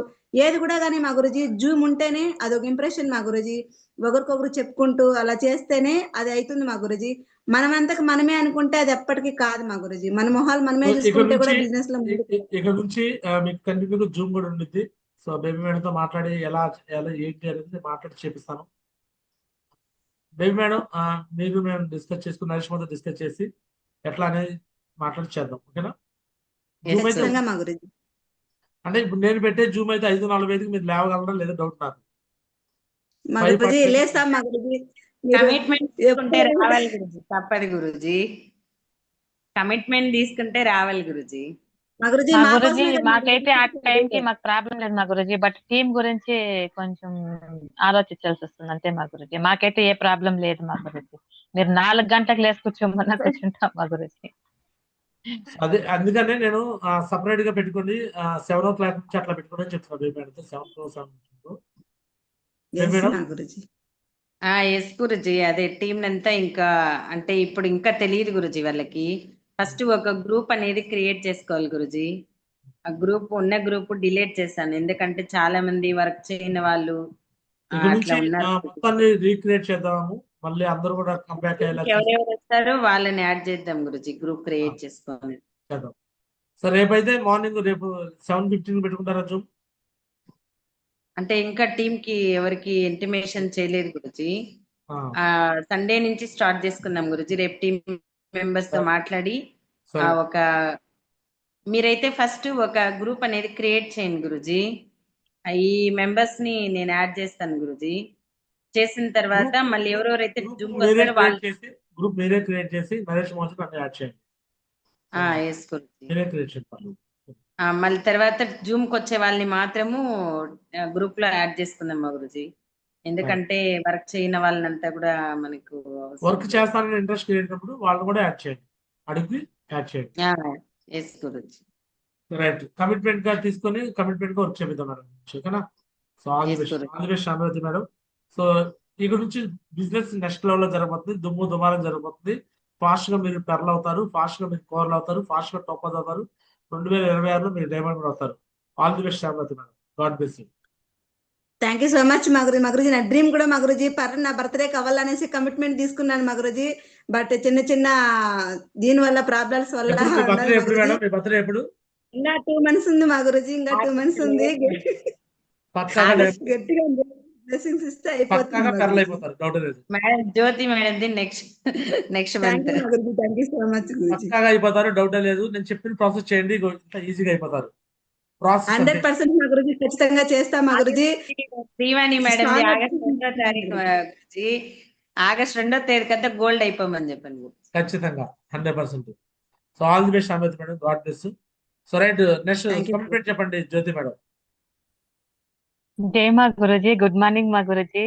ఏది కూడా కానీ మా గురుజీ జూమ్ ఉంటేనే అదొక ఇంప్రెషన్ మా గురుజీ. ఒకరికొకరు చెప్పుకుంటూ అలా చేస్తేనే అది అవుతుంది మా గురుజీ. మనమంతకు మనమే అనుకుంటే అది ఎప్పటికీ కాదు మా గురుజీ. మన మొహాలు మనమే ఇక్కడ చూసుకుంటే కూడా నుంచి బిజినెస్ లో ముందుకు ఇక్కడ నుంచి మీకు కంటిన్యూగా జూమ్ కూడా ఉంటుంది. సో బేబీ మేడంతో మాట్లాడి ఎలా చేయాలి ఏంటి అనేది మాట్లాడి చేపిస్తాను. బేబీ మేడం మీరు మేము డిస్కస్ చేసుకుని నరేష్ మొత్తం డిస్కస్ చేసి ఎట్లా అనేది మాట్లాడి చేద్దాం. ఓకేనా? జూమ్ అయితే ఖచ్చితంగా మా గురుజీ. అంటే ఇప్పుడు నేను పెట్టే జూమ్ అయితే 5:45కి మీరు లేవగలరా లేదా డౌట్ నాకు. మా 5:45 గురుజీ లేస్తాం మా గురుజీ. మీరు కమిట్మెంట్ తీసుకుంటే ఎప్పుడు రావాలి గురుజీ. తప్పదు గురుజీ. కమిట్మెంట్ తీసుకుంటే రావాలి గురుజీ. మా గురుజీ మా మా గురుజీ కోసమే కదా మా మాకైతే ఆ గురుజీ టైంకి మాకు ప్రాబ్లం లేదు మా గురుజీ. బట్ టీం గురించి కొంచెం ఆలోచించాల్సి వస్తుంది అంతే మా గురుజీ. మాకైతే ఏ ప్రాబ్లం లేదు మా గురుజీ. మీరు 4 గంటలకు లేసి కూర్చోమన్నా కూర్చుంటాం మా గురుజీ. అదే అందుకనే నేను సపరేట్ గా పెట్టుకొని 7 o'clock నుంచి అట్లా పెట్టుకోవడం చెప్తాను బేబీ మేడంతో. 7 to 7 Yes, మేడం. మా గురుజీ. ఎస్ గురుజీ. అదే టీం అంతా ఇంకా అంటే ఇప్పుడు ఇంకా తెలియదు గురుజీ వాళ్ళకి. ఫస్ట్ ఒక గ్రూప్ అనేది క్రియేట్ చేసుకోవాలి గురుజీ. ఆ ఉన్న గ్రూప్ డిలీట్ చేశాను, ఎందుకంటే చాలా మంది వర్క్ చేయని వాళ్ళు ఇక నుంచి అట్లా ఉన్నారు. మొత్తాన్ని రీక్రియేట్ చేద్దాము, మళ్ళీ అందరూ కూడా కంబ్యాక్ అయ్యేలా ఎవరెవరు వస్తారో వాళ్ళని యాడ్ చేద్దాం గురుజీ, గ్రూప్ క్రియేట్ చేసుకొని. చేద్దాం. సో రేపైతే మార్నింగ్ రేపు 7:15 పెట్టుకుంటారా జూమ్? అంటే ఇంకా టీమ్ కి ఎవరికి ఇంటిమేషన్ చేయలేదు గురుజీ. సండే నుంచి స్టార్ట్ చేసుకుందాం గురుజీ. రేపు టీమ్ మెంబర్స్ తో మాట్లాడి ఒక మీరైతే ఫస్ట్ ఒక గ్రూప్ అనేది క్రియేట్ చేయండి గురుజీ. ఈ మెంబర్స్ ని నేను యాడ్ చేస్తాను గురుజీ. చేసిన తర్వాత మళ్ళీ ఎవరెవరైతే జూమ్ వస్తారో వాళ్ళు గ్రూప్ మీరే క్రియేట్ చేసి నరేష్ మోహన్ అన్ని యాడ్ చేయండి. ఎస్ గురుజీ. మీరే క్రియేట్ చేయండి. మళ్ళీ తర్వాత జూమ్ కి వచ్చే వాళ్ళని మాత్రము గ్రూప్ లో యాడ్ చేసుకుందాం మా గురుజీ. ఎందుకంటే వర్క్ చేయని వాళ్ళనంతా కూడా మనకు వర్క్ చేస్తానని ఇంట్రెస్ట్ లేనప్పుడు వాళ్ళని కూడా యాడ్ చేయండి, అడిగి యాడ్ చేయండి. ఎస్ గురుజీ. రైట్, కమిట్మెంట్ గా తీసుకొని కమిట్మెంట్ గా వర్క్ చేపిద్దాం మేడం. ఓకేనా? So all the best Shambhavi madam. So ఇక నుంచి బిజినెస్ నెక్స్ట్ లెవెల్ లో జరగబోతుంది, దుమ్ము దుమారం జరగబోతుంది. ఫాస్ట్ గా మీరు పెర్ల్ అవుతారు, ఫాస్ట్ గా మీరు కోర్లు అవుతారు, ఫాస్ట్ గా టాప్ అవుతారు. 2026లో మీరు డైమండ్ కూడా అవుతారు. All the best Shambhavi madam. God bless you. Thank you so much మగురుజీ. నా డ్రీమ్ కూడా మగురుజీ, నా బర్త్డే కావాలనేసి కమిట్మెంట్ తీసుకున్నాను మగురుజీ. బట్ చిన్న చిన్న దీని వల్ల ప్రాబ్లమ్స్ వల్ల బర్త్డే ఎప్పుడు? ఇంకా 2 months ఉంది మగురుజీ, ఇంకా 2 months ఉంది. గట్టిగా బ్లెస్సింగ్స్ ఇస్తే అయిపోతుంది. Madam Jyothi madam next month. Thank you so much Guruji. అయిపోతారు, డౌట్ లేదు. నేను చెప్పిన ప్రాసెస్ చేయండి, ఈజీగా అయిపోతారు. 100% మా గురుజీ ఖచ్చితంగా చేస్తాం మా గురుజీ. శ్రీవాణి మేడం ఆగస్ట్ 2వ తేదీ కదా గోల్డ్ అయిపోమని చెప్పండి. ఖచ్చితంగా 100%. So all the best Shambhavi madam. God bless. So right, next commitment చెప్పండి జ్యోతి మేడం. జై మా గురుజీ, గుడ్ మార్నింగ్ మా గురుజీ.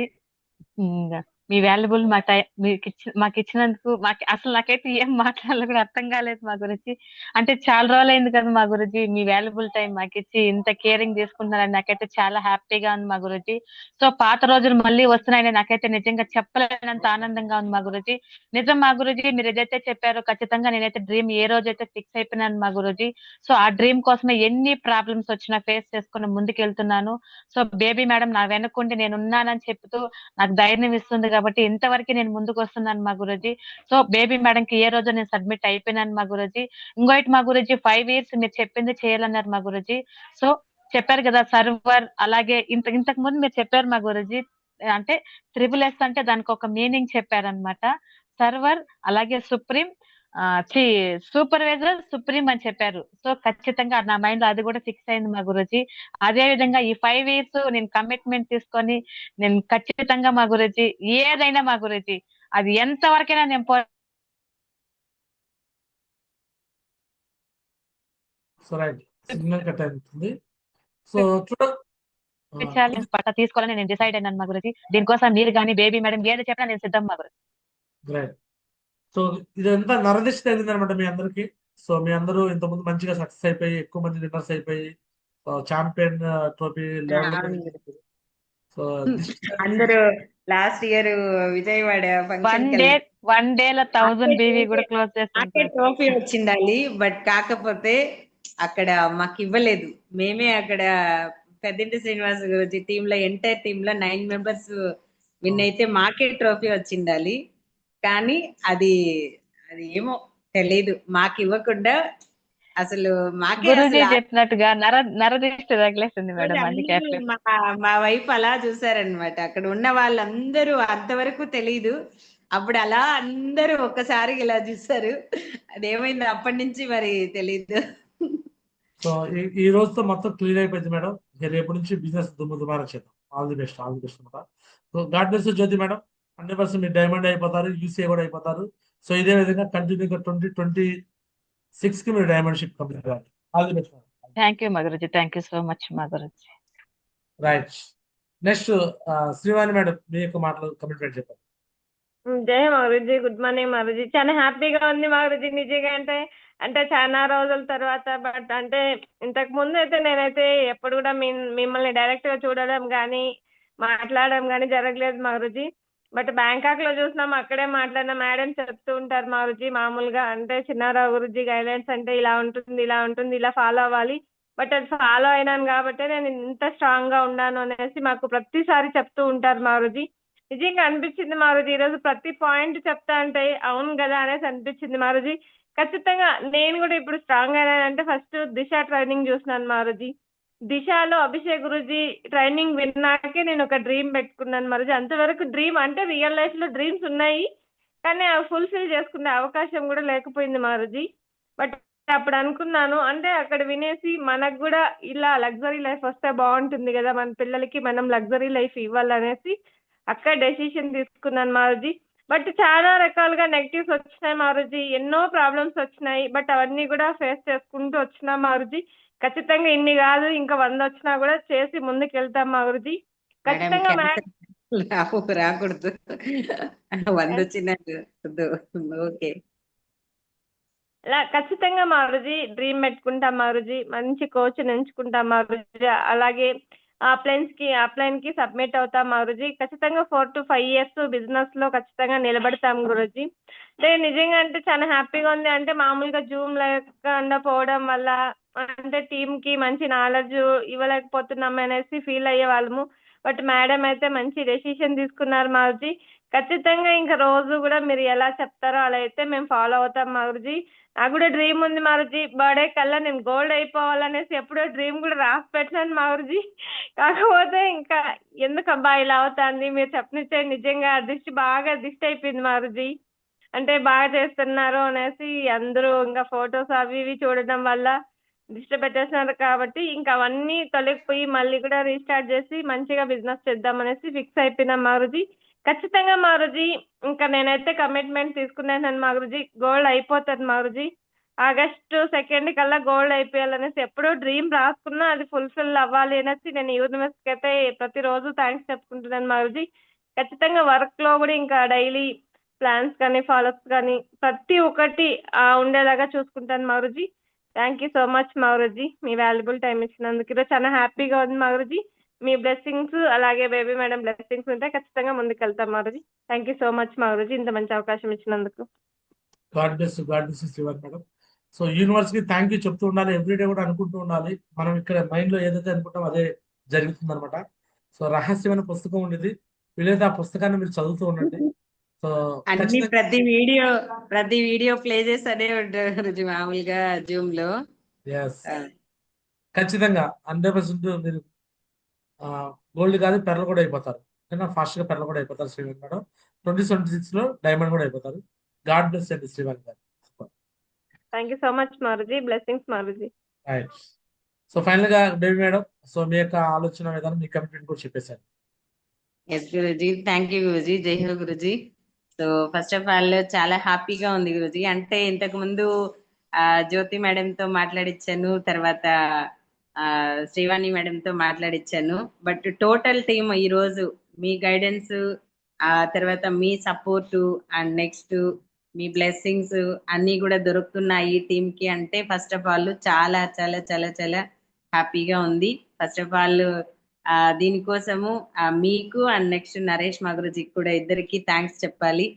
మీ వాల్యుబుల్ మాకు ఇచ్చినందుకు అసలు నాకైతే ఏం మాట్లాడాలో కూడా అర్థం కాలేదు మా గురించి. అంటే చాలా రోజులు అయింది కదా మా గురుజీ, మీ వాల్యుబుల్ టైం మాకు ఇచ్చి ఇంత కేరింగ్ చేసుకుంటున్నారని నాకైతే చాలా హ్యాపీగా ఉంది మా గురుజీ. సో పాత రోజులు మళ్ళీ వస్తున్నాయని నాకైతే నిజంగా చెప్పలేనంత ఆనందంగా ఉంది మా గురుజీ. నిజం మా గురుజీ, మీరు ఏదైతే చెప్పారో ఖచ్చితంగా నేనైతే డ్రీమ్ ఏ రోజైతే ఫిక్స్ అయిపోయినాను మా గురుజీ. సో ఆ డ్రీమ్ కోసమే ఎన్ని ప్రాబ్లమ్స్ వచ్చినా ఫేస్ చేసుకుని ముందుకు వెళ్తున్నాను. సో బేబీ మేడం నా వెనకుండి నేను ఉన్నానని చెప్తూ నాకు ధైర్యం ఇస్తుంది కాబట్టి ఇంతవరకు నేను ముందుకు వస్తున్నాను మా గురుజీ. సో బేబీ మేడం కి ఏ రోజు నేను సబ్మిట్ అయిపోయినాను మా గురుజీ. ఇంకోటి మా గురుజీ 5 years మీరు చెప్పింది చేయాలన్నారు మా గురుజీ. సో చెప్పారు కదా సర్వర్, అలాగే ఇంతకు ముందు మీరు చెప్పారు మా గురుజీ, అంటే SSS అంటే దానికి ఒక మీనింగ్ చెప్పారనమాట. సర్వర్ అలాగే సుప్రీం, సూపర్వైజర్, సుప్రీం అని చెప్పారు. సో ఖచ్చితంగా నా మైండ్ లో అది కూడా ఫిక్స్ అయింది మా గురుజీ. అదే విధంగా ఈ 5 years నేను కమిట్మెంట్ తీసుకొని నేను ఖచ్చితంగా మా గురుజీ ఏదైనా మా గురుజీ అది ఎంత వరకైనా నేను పట్ట తీసుకోవాలని నేను డిసైడ్ అయినాను మా గురుజీ. దీనికోసం మీరు కానీ బేబీ మేడం ఏది చెప్పినా నేను సిద్ధం మా గురుజీ. సో ఇదంతా నరదిష్టి తగ్గింది అనమాట మీ అందరికి. సో మీ అందరూ ఇంతకుముందు మంచిగా సక్సెస్ అయిపోయి ఎక్కువ మంది విన్నర్స్ అయిపోయి ఛాంపియన్ ట్రోఫీ లెవెల్. సో అందరూ last year Vijayawada one day 1000 BV కూడా క్లోజ్ చేస్తాం. ట్రోఫీ వచ్చిండాలి, బట్ కాకపోతే అక్కడ మాకు ఇవ్వలేదు. మేమే అక్కడ పెద్దింటి శ్రీనివాస్ గురించి టీమ్ లో ఎంటైర్ టీమ్ లో 9 members విన్ అయితే మాకే ట్రోఫీ వచ్చిండాలి. కానీ అది ఏమో తెలీదు, మాకు ఇవ్వకుండా అసలు మాకే చెప్పినట్టుగా నరదిష్టి తగిలేసింది మేడం. మా వైపు అలా చూసారనమాట. అక్కడ ఉన్న వాళ్ళందరూ అంతవరకు తెలీదు. అప్పుడు అలా అందరూ ఒక్కసారి ఇలా చూసారు. అదేమైంది అప్పటి నుంచి మరి తెలీదు. సో ఈ రోజుతో మొత్తం క్లియర్ అయిపోయింది మేడం. రేపు నుంచి బిజినెస్ దుమారం చేద్దాం. ఆల్ ది బెస్ట్ అనమాట. సో గాడ్ బ్లెస్ జ్యోతి మేడం. 100% మీరు డైమండ్ అయిపోతారు, యూసీఏ కూడా అయిపోతారు. సో ఇదే విధంగా కంటిన్యూగా 2026 కి మీరు డైమండ్ షిప్ కంప్లీట్ కావాలి. All the best. Thank you మగురుజీ, థ్యాంక్ యూ సో మచ్ మగురుజీ. రైట్, నెక్స్ట్ శ్రీవాణి మేడం మీ యొక్క మాటలు కమిట్మెంట్ చెప్పండి. జై మగురుజీ, గుడ్ మార్నింగ్ మగురుజీ. చాలా హ్యాపీగా ఉంది మగురుజీ నిజంగా. అంటే చాలా రోజుల తర్వాత, బట్ అంటే ఇంతకు ముందు అయితే నేనైతే ఎప్పుడు కూడా మిమ్మల్ని డైరెక్ట్ గా చూడడం కానీ మాట్లాడడం కానీ జరగలేదు మగురుజీ. బట్ బ్యాంకాక్ లో చూసినాం, అక్కడే మాట్లాడిన మేడం చెప్తూ ఉంటారు మగురుజీ మామూలుగా. అంటే చిన్నారావు గురుజీ గైడెన్స్ అంటే ఇలా ఉంటుంది, ఇలా ఉంటుంది, ఇలా ఫాలో అవ్వాలి, బట్ అది ఫాలో అయినాను కాబట్టి నేను ఇంత స్ట్రాంగ్ గా ఉన్నాను అనేసి మాకు ప్రతిసారి చెప్తూ ఉంటారు మారుజీ. నిజంగా అనిపించింది మారుజీ, ఈరోజు ప్రతి పాయింట్ చెప్తా అంటే అవును కదా అనేసి అనిపించింది మారుజీ. ఖచ్చితంగా నేను కూడా ఇప్పుడు స్ట్రాంగ్ అయినానంటే ఫస్ట్ దిశ ట్రైనింగ్ చూసినాను మారుజీ. దిశలో అభిషేక్ గురుజీ ట్రైనింగ్ విన్నాకే నేను ఒక డ్రీమ్ పెట్టుకున్నాను మారుజీ. అంతవరకు డ్రీమ్ అంటే రియల్ లైఫ్ లో డ్రీమ్స్ ఉన్నాయి, కానీ అవి ఫుల్ఫిల్ చేసుకునే అవకాశం కూడా లేకపోయింది మారుజీ. బట్ అప్పుడు అనుకున్నాను, అంటే అక్కడ వినేసి మనకు కూడా ఇలా లగ్జరీ లైఫ్ వస్తే బాగుంటుంది కదా, మన పిల్లలకి మనం లగ్జరీ లైఫ్ ఇవ్వాలనేసి అక్కడ డెసిషన్ తీసుకున్నాను మారుజీ. బట్ చాలా రకాలుగా నెగిటివ్స్ వచ్చినాయి మారుజీ, ఎన్నో ప్రాబ్లమ్స్ వచ్చినాయి, బట్ అవన్నీ కూడా ఫేస్ చేసుకుంటూ వచ్చినా మారుజీ. ఖచ్చితంగా ఇన్ని కాదు ఇంకా 100 వచ్చినా కూడా చేసి ముందుకు వెళ్తాం మారుజీ. మేడం ఖచ్చితంగా క్యాన్సర్ రాకూడదు, 100 వచ్చినట్టు. ఓకే, ఖచ్చితంగా మారుజీ డ్రీమ్ పెట్టుకుంటాం మారుజీ, మంచి కోచ్ ఎంచుకుంటాం మారుజీ. అలాగే అప్లైన్ కి సబ్మిట్ అవుతాం మారుజీ. ఖచ్చితంగా 4 to 5 years బిజినెస్ లో ఖచ్చితంగా నిలబడతాం గురుజీ. అంటే నిజంగా అంటే చాలా హ్యాపీగా ఉంది. అంటే మామూలుగా జూమ్ లేకుండా పోవడం వల్ల అంటే టీమ్ కి మంచి నాలెడ్జ్ ఇవ్వలేకపోతున్నాం అనేసి ఫీల్ అయ్యే వాళ్ళము. బట్ మేడం అయితే మంచి డెసిషన్ తీసుకున్నారు మారుజీ. ఖచ్చితంగా ఇంకా రోజు కూడా మీరు ఎలా చెప్తారో అలా అయితే మేము ఫాలో అవుతాం మారుజీ. నాకు కూడా డ్రీమ్ ఉంది మారుజీ, బర్త్డే కల్లా నేను గోల్డ్ అయిపోవాలనేసి ఎప్పుడో డ్రీమ్ కూడా రాసి పెట్టాను మారుజీ. కాకపోతే ఇంకా ఎందుకు అబ్బా ఇలా అవుతుంది, మీరు చెప్పనిచ్చే నిజంగా దిష్టి అయిపోయింది మారుజీ. అంటే బాగా చేస్తున్నారు అనేసి అందరూ ఇంకా ఫొటోస్ అవి ఇవి చూడడం వల్ల దిష్టి పెట్టేస్తున్నారు కాబట్టి ఇంకా అవన్నీ తొలగిపోయి మళ్ళీ కూడా రీస్టార్ట్ చేసి మంచిగా బిజినెస్ చేద్దాం అనేసి ఫిక్స్ అయిపోయినాం మారుజీ. ఖచ్చితంగా మారుజీ ఇంకా నేనైతే కమిట్మెంట్ తీసుకున్నాను మారుజీ, గోల్డ్ అయిపోతుంది మారుజీ. August 2 కల్లా గోల్డ్ అయిపోయాలనేసి ఎప్పుడో డ్రీమ్ రాసుకున్నా, అది ఫుల్ఫిల్ అవ్వాలి అనేసి నేను యూనివర్స్ కి అయితే ప్రతిరోజు థ్యాంక్స్ చెప్పుకుంటున్నాను మారుజీ. ఖచ్చితంగా వర్క్ లో కూడా ఇంకా డైలీ ప్లాన్స్ కానీ ఫాలోఅప్స్ కానీ ప్రతి ఒక్కటి ఉండేలాగా చూసుకుంటాను మారుజీ. థ్యాంక్ యూ సో మచ్ మారుజీ, మీ వాల్యుబుల్ టైం ఇచ్చినందుకు. ఈరోజు చాలా హ్యాపీగా ఉంది మారుజీ. మీ బ్లెస్సింగ్స్ అలాగే బేబీ మేడం బ్లెస్సింగ్స్ ఉంటే ఖచ్చితంగా ముందుకు వెళ్తాం మారుజీ. థ్యాంక్ యూ సో మచ్ మారుజీ, ఇంత మంచి అవకాశం ఇచ్చినందుకు. God bless Srivari madam. So universe కి థ్యాంక్ యూ చెప్తూ ఉండాలి, ఎవ్రీడే కూడా అనుకుంటూ ఉండాలి. మనం ఇక్కడ మైండ్ లో ఏదైతే అనుకుంటామో అదే జరుగుతుంది అనమాట. సో రహస్యమైన పుస్తకం ఉండేది, వీలైతే ఆ పుస్తకాన్ని మీరు చదువుతూ ఉండండి. సో అన్ని ప్రతి వీడియో ప్లే చేస్తూనే ఉంటారు మామూలుగా జూమ్ లో. ఖచ్చితంగా 100% మీరు గోల్డ్ కాదు పెరలు కూడా అయిపోతారు, ఫాస్ట్ గా పెరలు కూడా అయిపోతారు శ్రీవారి మేడం. 2026 లో డైమండ్ కూడా అయిపోతారు. గాడ్ బ్లెస్ అండి శ్రీవారి గారు. థ్యాంక్ యూ సో మచ్ మారుజీ, బ్లెస్సింగ్స్ మారుజీ. రైట్. సో ఫైనల్ గా బేబీ మేడం, సో మీ యొక్క ఆలోచన విధానం, మీ కమిట్మెంట్ కూడా చెప్పేశారు. ఎస్ గురుజీ, థ్యాంక్ యూ గురుజీ, జై హో గురుజీ. సో ఫస్ట్ ఆఫ్ ఆల్ చాలా హ్యాపీగా ఉంది గురుజీ. అంటే ఇంతకు ముందు జ్యోతి మేడం తో మాట్లాడిచ్చాను, తర్వాత శ్రీవాణి మేడం తో మాట్లాడిచ్చాను. బట్ టోటల్ టీమ్ ఈ రోజు మీ గైడెన్స్, తర్వాత మీ సపోర్టు అండ్ నెక్స్ట్ మీ బ్లెస్సింగ్స్ అన్ని కూడా దొరుకుతున్నాయి టీమ్ కి. అంటే ఫస్ట్ ఆఫ్ ఆల్ చాలా చాలా చాలా చాలా హ్యాపీగా ఉంది. ఫస్ట్ ఆఫ్ ఆల్ దీనికోసము మీకు అండ్ నెక్స్ట్ నరేష్ మా గురుజీకి కూడా ఇద్దరికి థ్యాంక్స్ చెప్పాలి.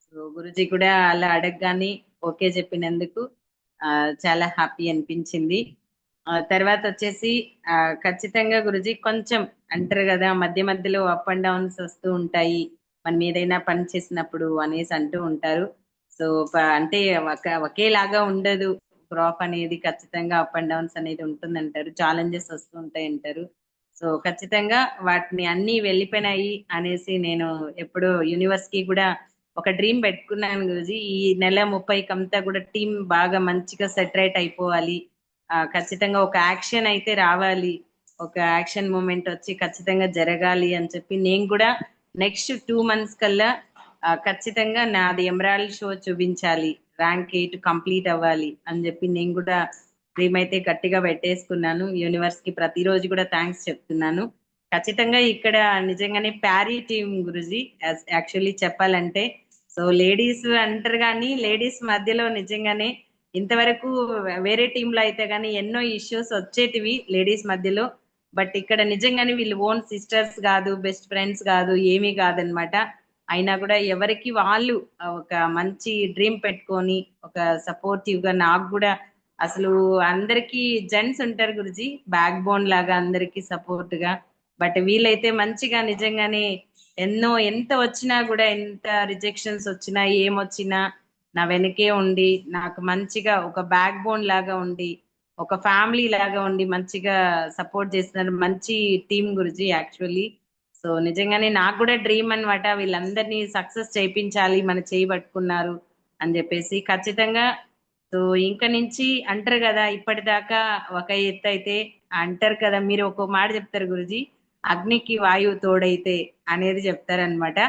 సో గురుజీ కూడా అలా అడగగానే ఓకే చెప్పినందుకు చాలా హ్యాపీ అనిపించింది. తర్వాత వచ్చేసి ఖచ్చితంగా గురుజీ కొంచెం అంటారు కదా, మధ్య మధ్యలో అప్ అండ్ డౌన్స్ వస్తూ ఉంటాయి మనం ఏదైనా పని చేసినప్పుడు అనేసి అంటూ ఉంటారు. సో అంటే ఒకేలాగా ఉండదు క్రాప్ అనేది, ఖచ్చితంగా అప్ అండ్ డౌన్స్ అనేది ఉంటుంది అంటారు, ఛాలెంజెస్ వస్తూ ఉంటాయి అంటారు. సో ఖచ్చితంగా వాటిని అన్ని వెళ్ళిపోయినాయి అనేసి నేను ఎప్పుడో యూనివర్స్ కి కూడా ఒక డ్రీమ్ పెట్టుకున్నాను గురుజీ. ఈ నెల 30 కంతా కూడా టీం బాగా మంచిగా సెటరేట్ అయిపోవాలి, ఖచ్చితంగా ఒక యాక్షన్ అయితే రావాలి, ఒక యాక్షన్ మూమెంట్ వచ్చి ఖచ్చితంగా జరగాలి అని చెప్పి నేను కూడా నెక్స్ట్ 2 months కల్లా ఖచ్చితంగా నాది ఎమరాల్డ్ షో చూపించాలి, ర్యాంక్ 8 కంప్లీట్ అవ్వాలి అని చెప్పి నేను కూడా డ్రీమ్ అయితే గట్టిగా పెట్టేసుకున్నాను. యూనివర్స్ కి ప్రతిరోజు కూడా థ్యాంక్స్ చెప్తున్నాను. ఖచ్చితంగా ఇక్కడ నిజంగానే ప్యారీ టీమ్ గురుజీ యాక్చువల్లీ చెప్పాలంటే. సో లేడీస్ అంటారు కానీ లేడీస్ మధ్యలో నిజంగానే ఇంతవరకు వేరే టీంలో అయితే కానీ ఎన్నో ఇష్యూస్ వచ్చేటివి లేడీస్ మధ్యలో. బట్ ఇక్కడ నిజంగానే వీళ్ళు ఓన్ సిస్టర్స్ కాదు, బెస్ట్ ఫ్రెండ్స్ కాదు, ఏమీ కాదనమాట. అయినా కూడా ఎవరికి వాళ్ళు ఒక మంచి డ్రీమ్ పెట్టుకొని ఒక సపోర్టివ్ గా నాకు కూడా అసలు అందరికి జెంట్స్ ఉంటారు గురుజీ, బ్యాక్ బోన్ లాగా అందరికి సపోర్ట్ గా. బట్ వీళ్ళైతే మంచిగా నిజంగానే ఎంత వచ్చినా కూడా, ఎంత రిజెక్షన్స్ వచ్చినా ఏమొచ్చినా నా వెనకే ఉండి నాకు మంచిగా ఒక బ్యాక్ బోన్ లాగా ఉండి, ఒక ఫ్యామిలీ లాగా ఉండి మంచిగా సపోర్ట్ చేస్తున్నారు. మంచి టీం గురుజీ యాక్చువల్లీ. సో నిజంగానే నాకు కూడా డ్రీమ్ అన్నమాట, వీళ్ళందరినీ సక్సెస్ చేయించాలి, మన చేయి పట్టుకున్నారు అని చెప్పేసి. ఖచ్చితంగా. సో ఇంక నుంచి అంటారు కదా, ఇప్పటిదాకా ఒక ఎత్తు అయితే అంటారు కదా, మీరు ఒక మాట చెప్తారు గురుజీ, అగ్నికి వాయువు తోడైతే అనేది చెప్తారనమాట.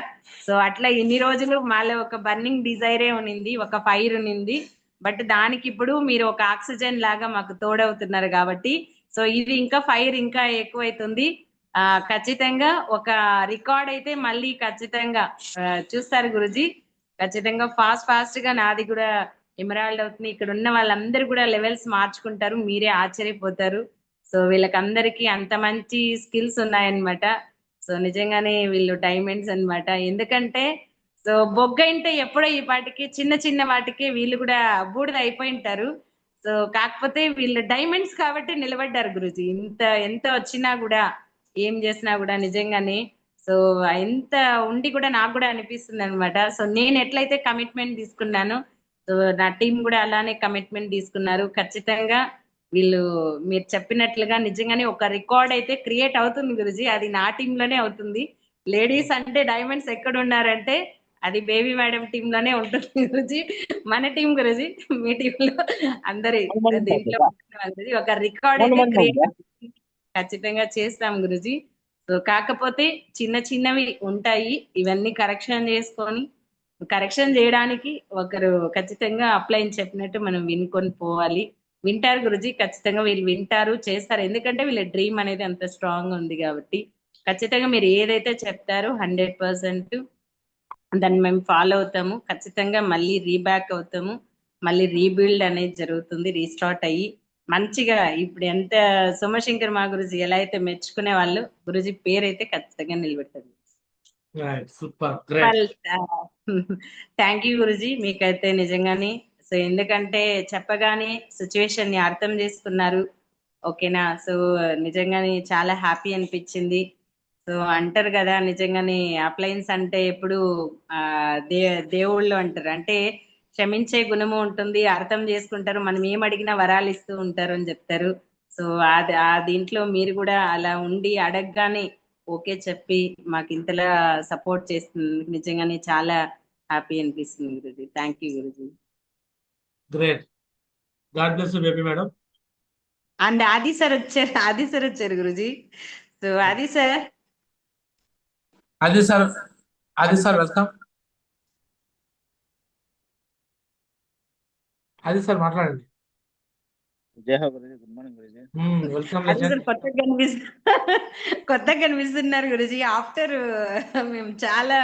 సో అట్లా ఇన్ని రోజులు మాలో ఒక బర్నింగ్ డిజైరే ఉన్నింది, ఒక ఫైర్ ఉన్నింది. బట్ దానికి ఇప్పుడు మీరు ఒక ఆక్సిజన్ లాగా మాకు తోడవుతున్నారు కాబట్టి, సో ఇది ఇంకా ఫైర్ ఇంకా ఎక్కువైతుంది. ఖచ్చితంగా ఒక రికార్డ్ అయితే మళ్ళీ ఖచ్చితంగా చూస్తారు గురుజీ. ఖచ్చితంగా ఫాస్ట్ గా నాది కూడా ఎమరాల్డ్ అవుతుంది. ఇక్కడ ఉన్న వాళ్ళందరూ కూడా లెవెల్స్ మార్చుకుంటారు, మీరే ఆశ్చర్యపోతారు. సో వీళ్ళకందరికీ అంత మంచి స్కిల్స్ ఉన్నాయన్నమాట. సో నిజంగానే వీళ్ళు డైమండ్స్ అన్నమాట. ఎందుకంటే సో బొగ్గ అంటే ఎప్పుడో ఈ పాటికి చిన్న చిన్న వాటికి వీళ్ళు కూడా బూడిద అయిపోయి ఉంటారు. సో కాకపోతే వీళ్ళు డైమండ్స్ కాబట్టి నిలబడ్డారు గురుజీ. ఎంత వచ్చినా కూడా, ఏం చేసినా కూడా నిజంగానే. సో ఎంత ఉండి కూడా నాకు కూడా అనిపిస్తుంది అనమాట. సో నేను ఎట్లయితే కమిట్మెంట్ తీసుకున్నానో, సో నా టీం కూడా అలానే కమిట్మెంట్ తీసుకున్నారు. ఖచ్చితంగా వీళ్ళు మీరు చెప్పినట్లుగా నిజంగానే ఒక రికార్డ్ అయితే క్రియేట్ అవుతుంది గురుజీ. అది నా టీమ్ లోనే అవుతుంది. లేడీస్ అంటే డైమండ్స్ ఎక్కడ ఉన్నారంటే అది బేబీ మేడం టీమ్ లోనే ఉంటుంది గురుజీ. మన టీం గురుజీ, మీ టీమ్ లో అందరి దీంట్లో గురుజీ ఒక రికార్డ్ అయితే క్రియేట్ ఖచ్చితంగా చేస్తాం గురుజీ. సో కాకపోతే చిన్నవి ఉంటాయి, ఇవన్నీ కరెక్షన్ చేసుకొని, కరెక్షన్ చేయడానికి ఒకరు ఖచ్చితంగా అప్లై అని చెప్పినట్టు మనం వినుకొని పోవాలి. వింటారు గురుజీ, ఖచ్చితంగా వీళ్ళు వింటారు, చేస్తారు. ఎందుకంటే వీళ్ళ డ్రీమ్ అనేది అంత స్ట్రాంగ్ ఉంది కాబట్టి ఖచ్చితంగా మీరు ఏదైతే చెప్తారో 100% దాన్ని మేము ఫాలో అవుతాము. ఖచ్చితంగా మళ్ళీ రీబ్యాక్ అవుతాము, మళ్ళీ రీబిల్డ్ అనేది జరుగుతుంది, రీస్టార్ట్ అయ్యి మంచిగా. ఇప్పుడు ఎంత సోమశంకర్ మా గురుజీ ఎలా అయితే మెచ్చుకునే వాళ్ళు, గురుజీ పేరైతే ఖచ్చితంగా నిలబెట్టారు. Super, great. Thank you Guruji, మీకైతే నిజంగానే. సో ఎందుకంటే చెప్పగానే సిచ్యువేషన్ ని అర్థం చేసుకున్నారు, ఓకేనా. సో నిజంగానే చాలా హ్యాపీ అనిపించింది. సో అంటారు కదా, నిజంగానే అప్లయన్స్ అంటే ఎప్పుడు దేవుళ్ళు అంటారు, అంటే క్షమించే గుణము ఉంటుంది, అర్థం చేసుకుంటారు, మనం ఏం అడిగినా వరాలు ఇస్తూ ఉంటారు అని చెప్తారు. సో ఆ దీంట్లో మీరు కూడా అలా ఉండి అడగగానే ఓకే చెప్పి మాకు ఇంతలా సపోర్ట్ చేస్తుంది, నిజంగానే చాలా హ్యాపీ అనిపిస్తుంది Guruji. Thank you Guruji. Great. God bless you baby madam. And ఆది సార్ వచ్చారు గురుజీ. సో ఆది సార్ వెల్కమ్. అది సార్ మాట్లాడండి. Good morning Guruji. వెల్కమ్. కొత్తగా కనిపిస్తున్నారు గురుజీ. ఆఫ్టర్ మేము చాలా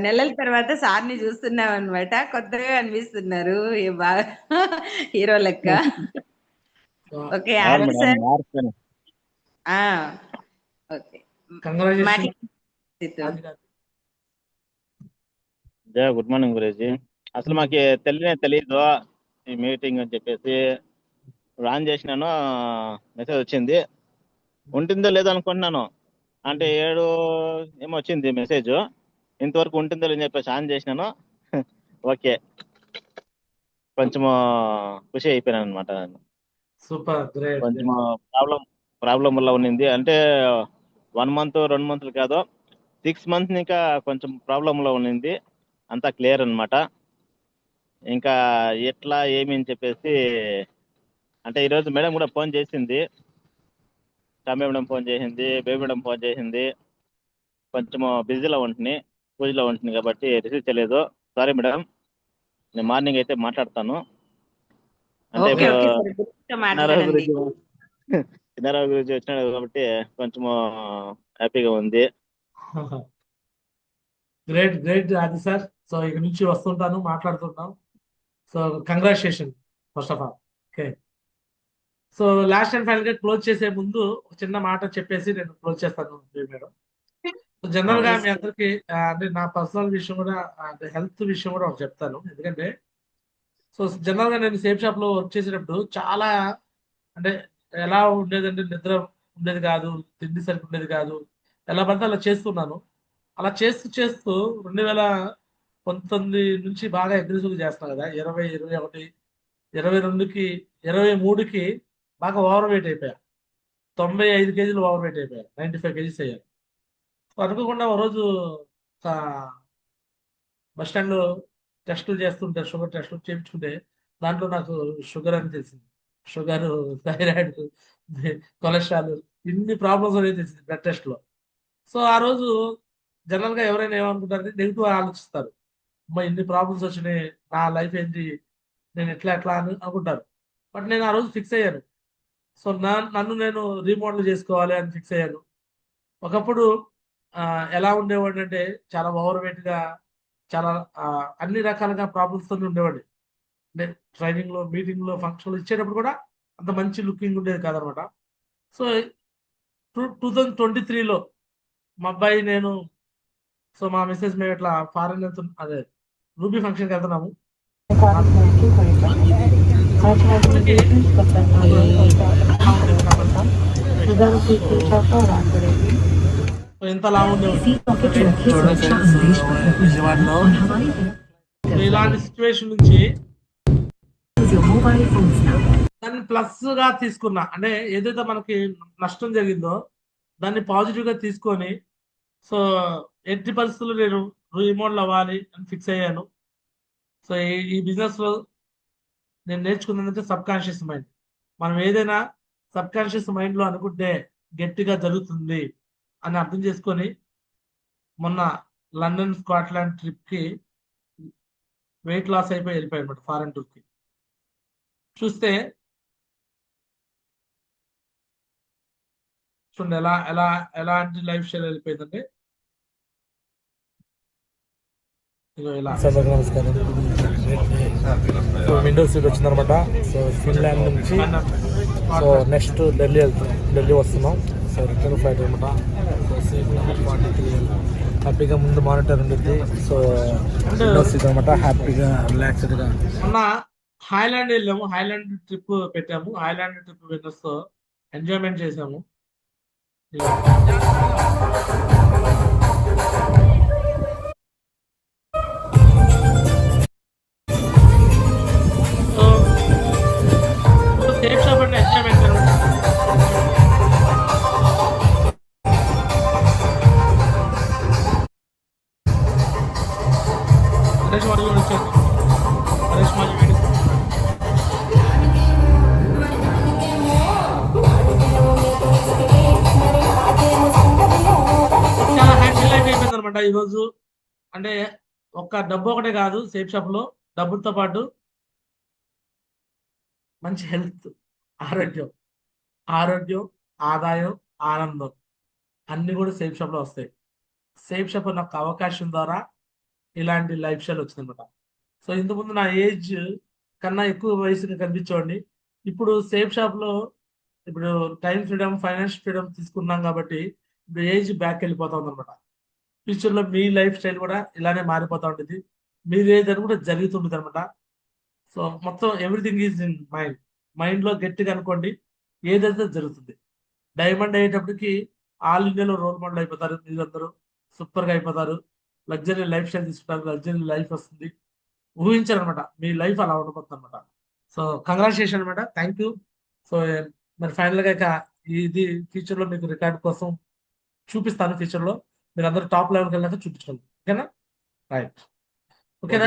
నెలల తర్వాత సార్ని చూస్తున్నాం అనమాట. కొత్తగా కనిపిస్తున్నారు, బాగా హీరో లెక్క. Okay sir. Okay, good morning Guruji. అసలు మాకు తెలియదు ఈ మీటింగ్ అని చెప్పేసి ఆన్ చేసినాను, మెసేజ్ వచ్చింది. ఉంటుందో లేదో అనుకుంటున్నాను, అంటే 7 ఏమో వచ్చింది మెసేజ్. ఇంతవరకు ఉంటుందో లేదని చెప్పేసి ఆన్ చేసినాను. ఓకే, కొంచెం ఖుషి అయిపోయినాను అనమాట. Super, great. కొంచెం ప్రాబ్లం వల్ల ఉన్నింది, అంటే 1 month 2 months కాదు, 6 months ఇంకా కొంచెం ప్రాబ్లం లో ఉన్నింది. అంతా క్లియర్ అన్నమాట. ఇంకా ఎట్లా ఏమి అని చెప్పేసి, అంటే ఈరోజు మేడం కూడా ఫోన్ చేసింది, టామీ మేడం ఫోన్ చేసింది, బేబీ మేడం ఫోన్ చేసింది. కొంచెం బిజీలో ఉంటుంది, పూజలో ఉంటుంది కాబట్టి రిసీవ్ చేయలేదు. సారీ మేడం, నేను మార్నింగ్ అయితే మాట్లాడతాను. అంటే చిన్నారావు గురించి వచ్చినాడు కాబట్టి కొంచెం హ్యాపీగా ఉంది. గ్రేట్ అది సార్. సో ఇక నుంచి వస్తుంటాను, మాట్లాడుతుంటాం. So congratulation first of all. Okay, so last and final గా క్లోజ్ చేసే ముందు ఒక చిన్న మాట చెప్పేసి నేను క్లోజ్ చేస్తాను మేడం. జనరల్ గా మీ అందరికి అంటే నా పర్సనల్ విషయం కూడా, అంటే హెల్త్ విషయం కూడా ఒకటి చెప్తాను. ఎందుకంటే సో జనరల్గా నేను సేఫ్ షాప్లో వర్క్ చేసేటప్పుడు చాలా అంటే ఎలా ఉండేదంటే నిద్ర ఉండేది కాదు, తిండి సరిగ్గా ఉండేది కాదు, ఎలా పడితే అలా చేస్తున్నాను. అలా చేస్తూ చేస్తూ 2019 నుంచి బాగా అగ్రెసివ్గా చేస్తున్నాను కదా, 20, 21, 22కి 23కి బాగా ఓవర్ వెయిట్ అయిపోయా. 95 కేజీలు ఓవర్ వెయిట్ అయిపోయా, 95 కేజీస్ అయ్యాను. సో అనుకోకుండా ఒక రోజు బస్ స్టాండ్లో టెస్టులు చేస్తుంటే, షుగర్ టెస్టులు చేయించుకుంటే దాంట్లో నాకు షుగర్ అని తెలిసింది. షుగర్, థైరాయిడ్, కొలెస్ట్రాల్, ఇన్ని ప్రాబ్లమ్స్ అనేది తెలిసింది బ్లడ్ టెస్ట్లో. సో ఆ రోజు జనరల్గా ఎవరైనా ఏమనుకుంటారంటే నెగిటివ్ ఆలోచిస్తారు. అమ్మా ఇన్ని ప్రాబ్లమ్స్ వచ్చినాయి, నా లైఫ్ ఏంటి, నేను ఎట్లా అని అనుకుంటారు. బట్ నేను ఆ రోజు ఫిక్స్ అయ్యాను. సో నన్ను నేను రీమోడల్ చేసుకోవాలి అని ఫిక్స్ అయ్యాను. ఒకప్పుడు ఎలా ఉండేవాడిని అంటే చాలా ఓవర్ వెయిట్గా, చాలా అన్ని రకాలుగా ప్రాబ్లమ్స్తో ఉండేవాడిని. అంటే ట్రైనింగ్లో, మీటింగ్లో, ఫంక్షన్లో ఇచ్చేటప్పుడు కూడా అంత మంచి లుకింగ్ ఉండేది కాదనమాట. సో 2023లో మా అబ్బాయి నేను, సో మా మిస్సెస్ మేము ఇట్లా ఫారెన్ వెళ్తున్నాం, అదే రూబీ ఫంక్షన్కి వెళ్తున్నాము. ఎంత లాభం ఉండేవాడు విజయవాడలో. ఇలాంటి సిచ్యువేషన్ నుంచి దాన్ని ప్లస్ గా తీసుకున్నా. అంటే ఏదైతే మనకి నష్టం జరిగిందో దాన్ని పాజిటివ్ గా తీసుకొని, సో ఎట్టి పరిస్థితుల్లో నేను రీమోడల్ అవ్వాలి అని ఫిక్స్ అయ్యాను. సో ఈ బిజినెస్ లో నేను నేర్చుకున్నదంటే సబ్ కాన్షియస్ మైండ్. మనం ఏదైనా సబ్ కాన్షియస్ మైండ్ లో అనుకుంటే గట్టిగా జరుగుతుంది అని అర్థం చేసుకొని మొన్న లండన్, స్కాట్లాండ్ ట్రిప్ కి వెయిట్ లాస్ అయిపోయి వెళ్ళిపోయాయి అనమాట, ఫారెన్ టూర్ కి. చూస్తే చూడండి ఎలాంటి లైఫ్ స్టైల్ వెళ్ళిపోయిందంటే, ఇగో ఇలా. నమస్కారం. సో విండోస్ సీట్ వచ్చిందనమాట. సో ఫిన్లాండ్ నుంచి సో నెక్స్ట్ ఢిల్లీ వస్తున్నాం. సో రిటర్న్ ఫ్లైట్ అనమాట. So seat number 43. హ్యాపీగా ముందు మానిటర్ ఉంటుంది. సో విండోస్ సీట్ అనమాట. హ్యాపీగా రిలాక్స్డ్గా. మొన్న హాయ్లాండ్ వెళ్ళాము, హాయ్లాండ్ ట్రిప్ పెట్టాము. హాయ్లాండ్ ట్రిప్ విన్నర్స్ తో ఎంజాయ్మెంట్ చేసాము. సేఫ్ షాప్ అంటే ఎంజాయ్మెంట్ అనమాట. హరీష్ వాళ్ళు కూడా వచ్చారు. హరీష్ వాళ్ళు వీడి చాలా హ్యాపీ లైఫ్ అయిపోయింది అనమాట ఈరోజు. అంటే డబ్బు ఒకటే కాదు, సేఫ్ షాప్ లో డబ్బులతో పాటు మంచి హెల్త్, ఆరోగ్యం, ఆదాయం, ఆనందం అన్ని కూడా సేఫ్ షాప్ లో వస్తాయి. సేఫ్ షాప్ నాకు అవకాశం ద్వారా ఇలాంటి లైఫ్ స్టైల్ వచ్చిందనమాట. సో ఇంతకుముందు నా ఏజ్ కన్నా ఎక్కువ వయసుగా కనిపించేవాడిని. ఇప్పుడు సేఫ్ షాప్ లో ఇప్పుడు టైం ఫ్రీడమ్, ఫైనాన్స్ ఫ్రీడమ్ తీసుకున్నాం కాబట్టి ఇప్పుడు ఏజ్ బ్యాక్ వెళ్ళిపోతా ఉందన్నమాట. ఫ్యూచర్ లో మీ లైఫ్ స్టైల్ కూడా ఇలానే మారిపోతా ఉంటుంది. మీరు ఏదైనా కూడా జరుగుతుంటుంది అనమాట. సో మొత్తం ఎవ్రీథింగ్ ఈజ్ ఇన్ మైండ్ లో గట్టిగా అనుకోండి, ఏదైతే జరుగుతుంది. డైమండ్ అయ్యేటప్పటికి ఆల్ ఇండియాలో రోల్ మోడల్ అయిపోతారు. మీరందరూ సూపర్ గా అయిపోతారు, లగ్జరీ లైఫ్ స్టైల్ తీసుకుంటారు, లగ్జరీ లైఫ్ వస్తుంది. ఊహించారు అనమాట, మీ లైఫ్ అలా ఉండబోతుంది అనమాట. సో కంగ్రాచులేషన్ అనమాట, థ్యాంక్ యూ. సో మరి ఫైనల్ గా ఇక ఇది ఫ్యూచర్ లో మీకు రికార్డ్ కోసం చూపిస్తాను. ఫ్యూచర్ లో మీరు అందరూ టాప్ లెవెల్కి వెళ్ళాక చూపించుకోండి. ఓకేనా? రైట్. ఓకేనా?